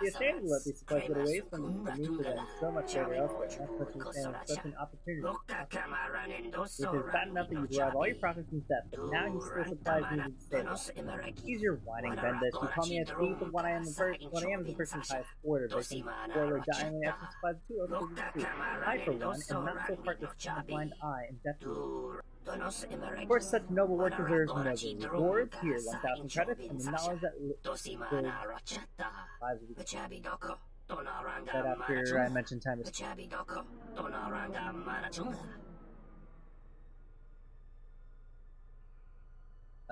Speaker 1: Be ashamed to let these supplies go to waste when the need for them is so much greater elsewhere, not such an opportunity. It is bad enough that you derive all your profits from theft, but now you steal supplies needed to save them. Ease your whining, Bendis. You call me a thief of what I am is the person's highest order. Victims spoil or die when the extra supplies are too overfilled with food. I, for one, am not so heartless to turn a blind eye and deathly. Of course, such noble work deserves noble rewards. Here, 1,000 credits, and the knowledge that lives will be right after I mentioned time is...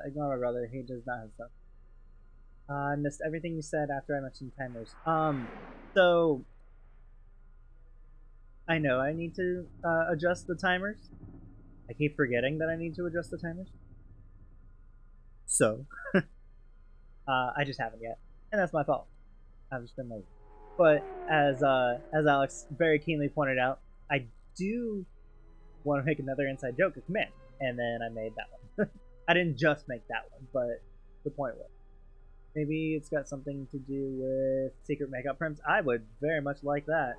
Speaker 1: Ignore my brother, he does not have stuff. I missed everything you said after I mentioned timers. So... I know I need to adjust the timers. I keep forgetting that I need to adjust the timers. So... I just haven't yet. And that's my fault. I've just been lazy. But as Alex very keenly pointed out, I do want to make another inside joke of Command. And then I made that one. I didn't just make that one, but the point was. Maybe it's got something to do with secret makeup prims. I would very much like that.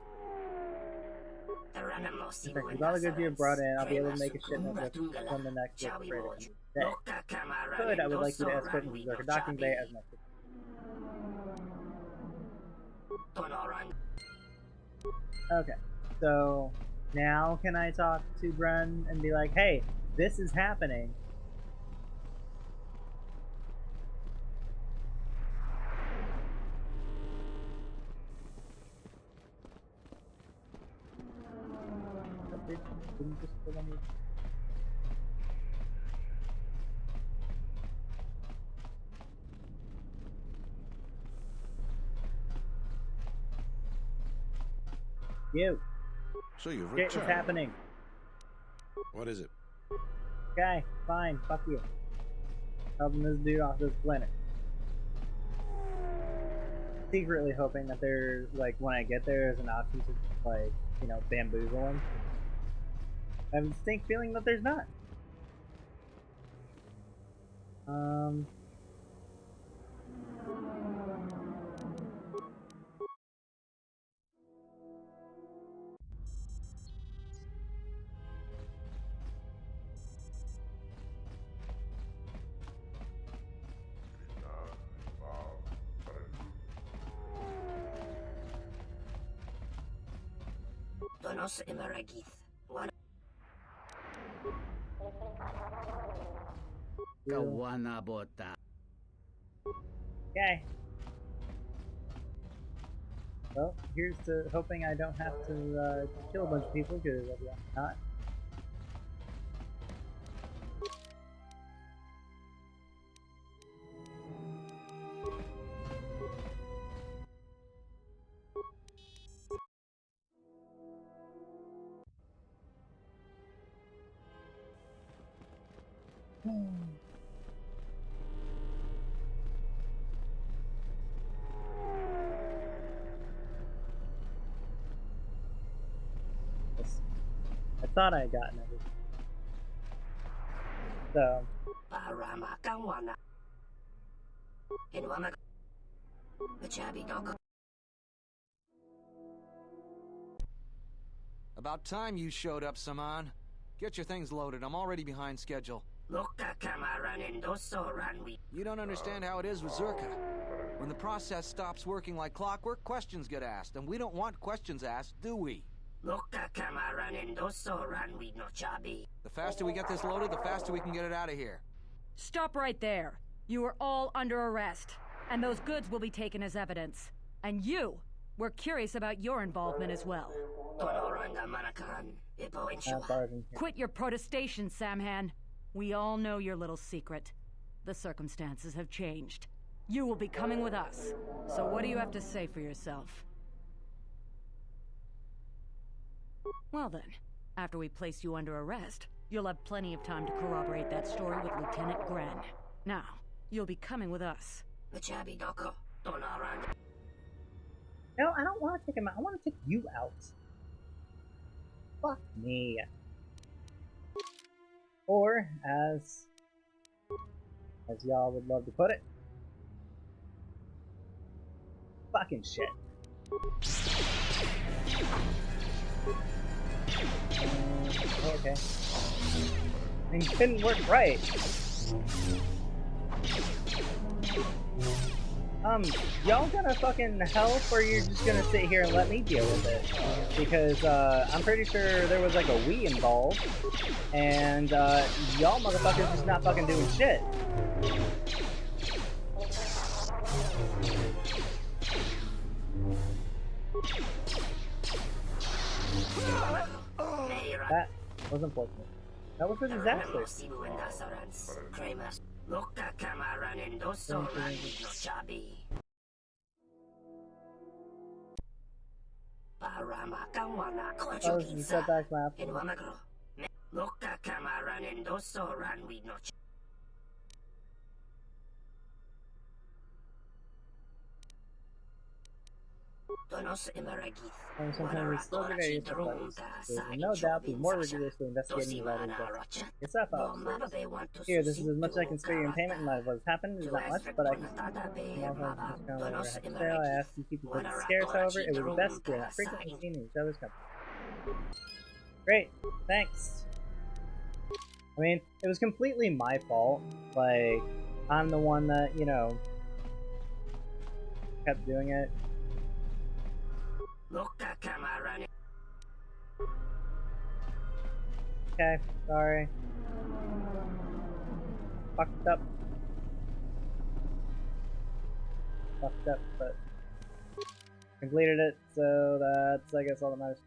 Speaker 1: In fact, with all the goods you have brought in, I'll be able to make a shipment from the next day. Good, I would like you to escort me to the docking bay as next. Okay, so now can I talk to Gren and be like, hey, this is happening. You.
Speaker 16: So you've
Speaker 1: Shit
Speaker 16: returned.
Speaker 1: is happening.
Speaker 16: What is it?
Speaker 1: Okay, fine, fuck you. Helping this dude off this planet. Secretly hoping that there's, like, when I get there, there's an option to, like, you know, bamboozle him. I have a distinct feeling that there's not.
Speaker 9: Telos Emeragith.
Speaker 1: Kawana bota. Okay. Well, here's to hoping I don't have to kill a bunch of people, because I'll be not. I thought I had gotten everything. So.
Speaker 14: About time you showed up, Saman. Get your things loaded. I'm already behind schedule. You don't understand how it is with Zerka. When the process stops working like clockwork, questions get asked, and we don't want questions asked, do we? The faster we get this loaded, the faster we can get it out of here.
Speaker 19: Stop right there. You are all under arrest, and those goods will be taken as evidence. And you, we're curious about your involvement as well. Quit your protestation, Samhan. We all know your little secret. The circumstances have changed. You will be coming with us. So what do you have to say for yourself? Well then, after we place you under arrest, you'll have plenty of time to corroborate that story with Lieutenant Gren. Now, you'll be coming with us.
Speaker 1: No, I don't want to take him out. I want to take you out. Fuck me. Or, as y'all would love to put it, fucking shit. Okay. Things didn't work right. Y'all gonna fucking help, or you're just gonna sit here and let me deal with it? Because, I'm pretty sure there was like a we involved, and, y'all motherfuckers just not fucking doing shit. That was unfortunate. That was a disaster. Oh, you set back my sometimes it's still good idea to place. There's no doubt be more rigorously investigating the writer's death. Yourself, here, this is as much as I can spare you in payment in light of what has happened. It's not much, but I can discount whatever I have to say. I ask you to keep your goods scarce, however. It was best we are not frequently seen in each other's company. Great, thanks. I mean, it was completely my fault. Like, I'm the one that, you know, kept doing it. Okay, sorry. Fucked up. Fucked up, but completed it, so that's, I guess, all that matters.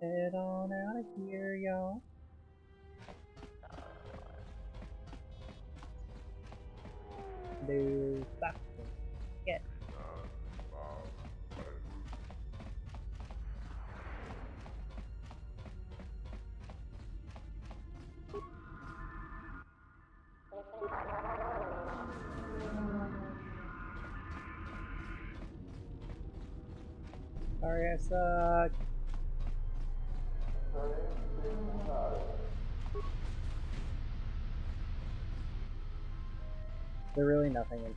Speaker 1: Get on out of here, y'all. to stop me. Get. Sorry, I suck. There's really nothing in here.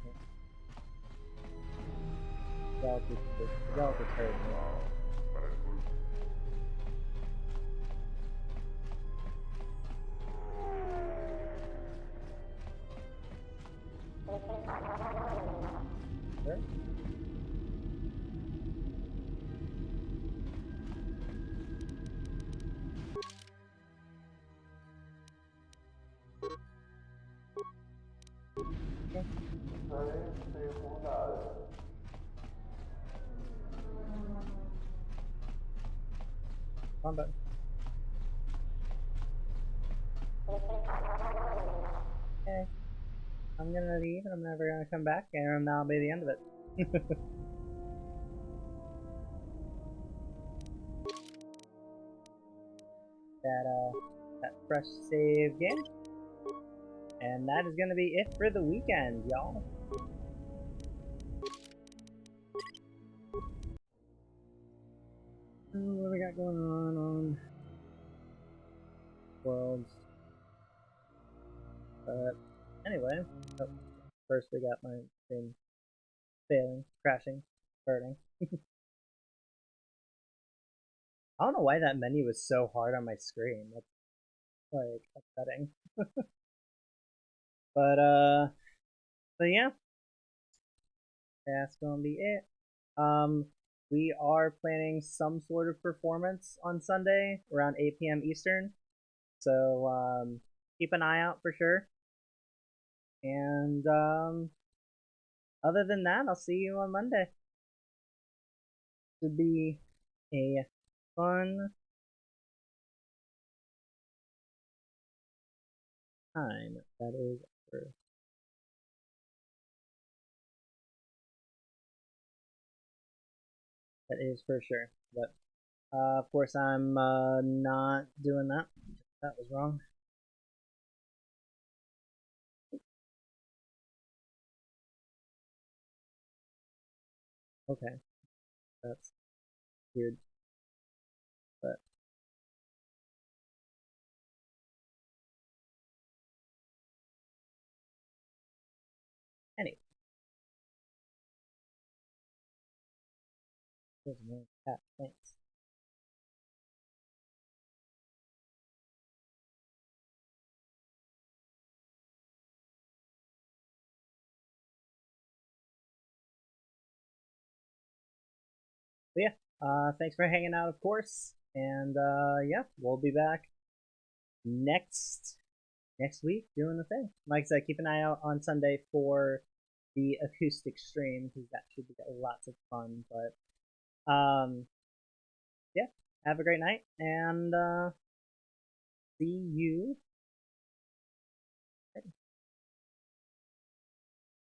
Speaker 1: Y'all just heard me. Sure. Come on, button. Okay. I'm gonna leave and I'm never gonna come back, and that'll be the end of it. That fresh save game. And that is gonna be it for the weekend, y'all. What do we got going on Worlds? Anyway, first we got my thing failing, crashing, burning. I don't know why that menu was so hard on my screen. That's like upsetting. But yeah, that's gonna be it. We are planning some sort of performance on Sunday around 8 p.m. Eastern, so keep an eye out for sure. And other than that, I'll see you on Monday. Should be a fun time. That is for sure. But of course, I'm not doing that. That was wrong. Okay, that's weird. But anyway, there's another cat. Thanks. But yeah, thanks for hanging out, of course, and yeah, we'll be back next week doing the thing. Like I said, keep an eye out on Sunday for the acoustic stream because that should be lots of fun. But yeah, have a great night and see you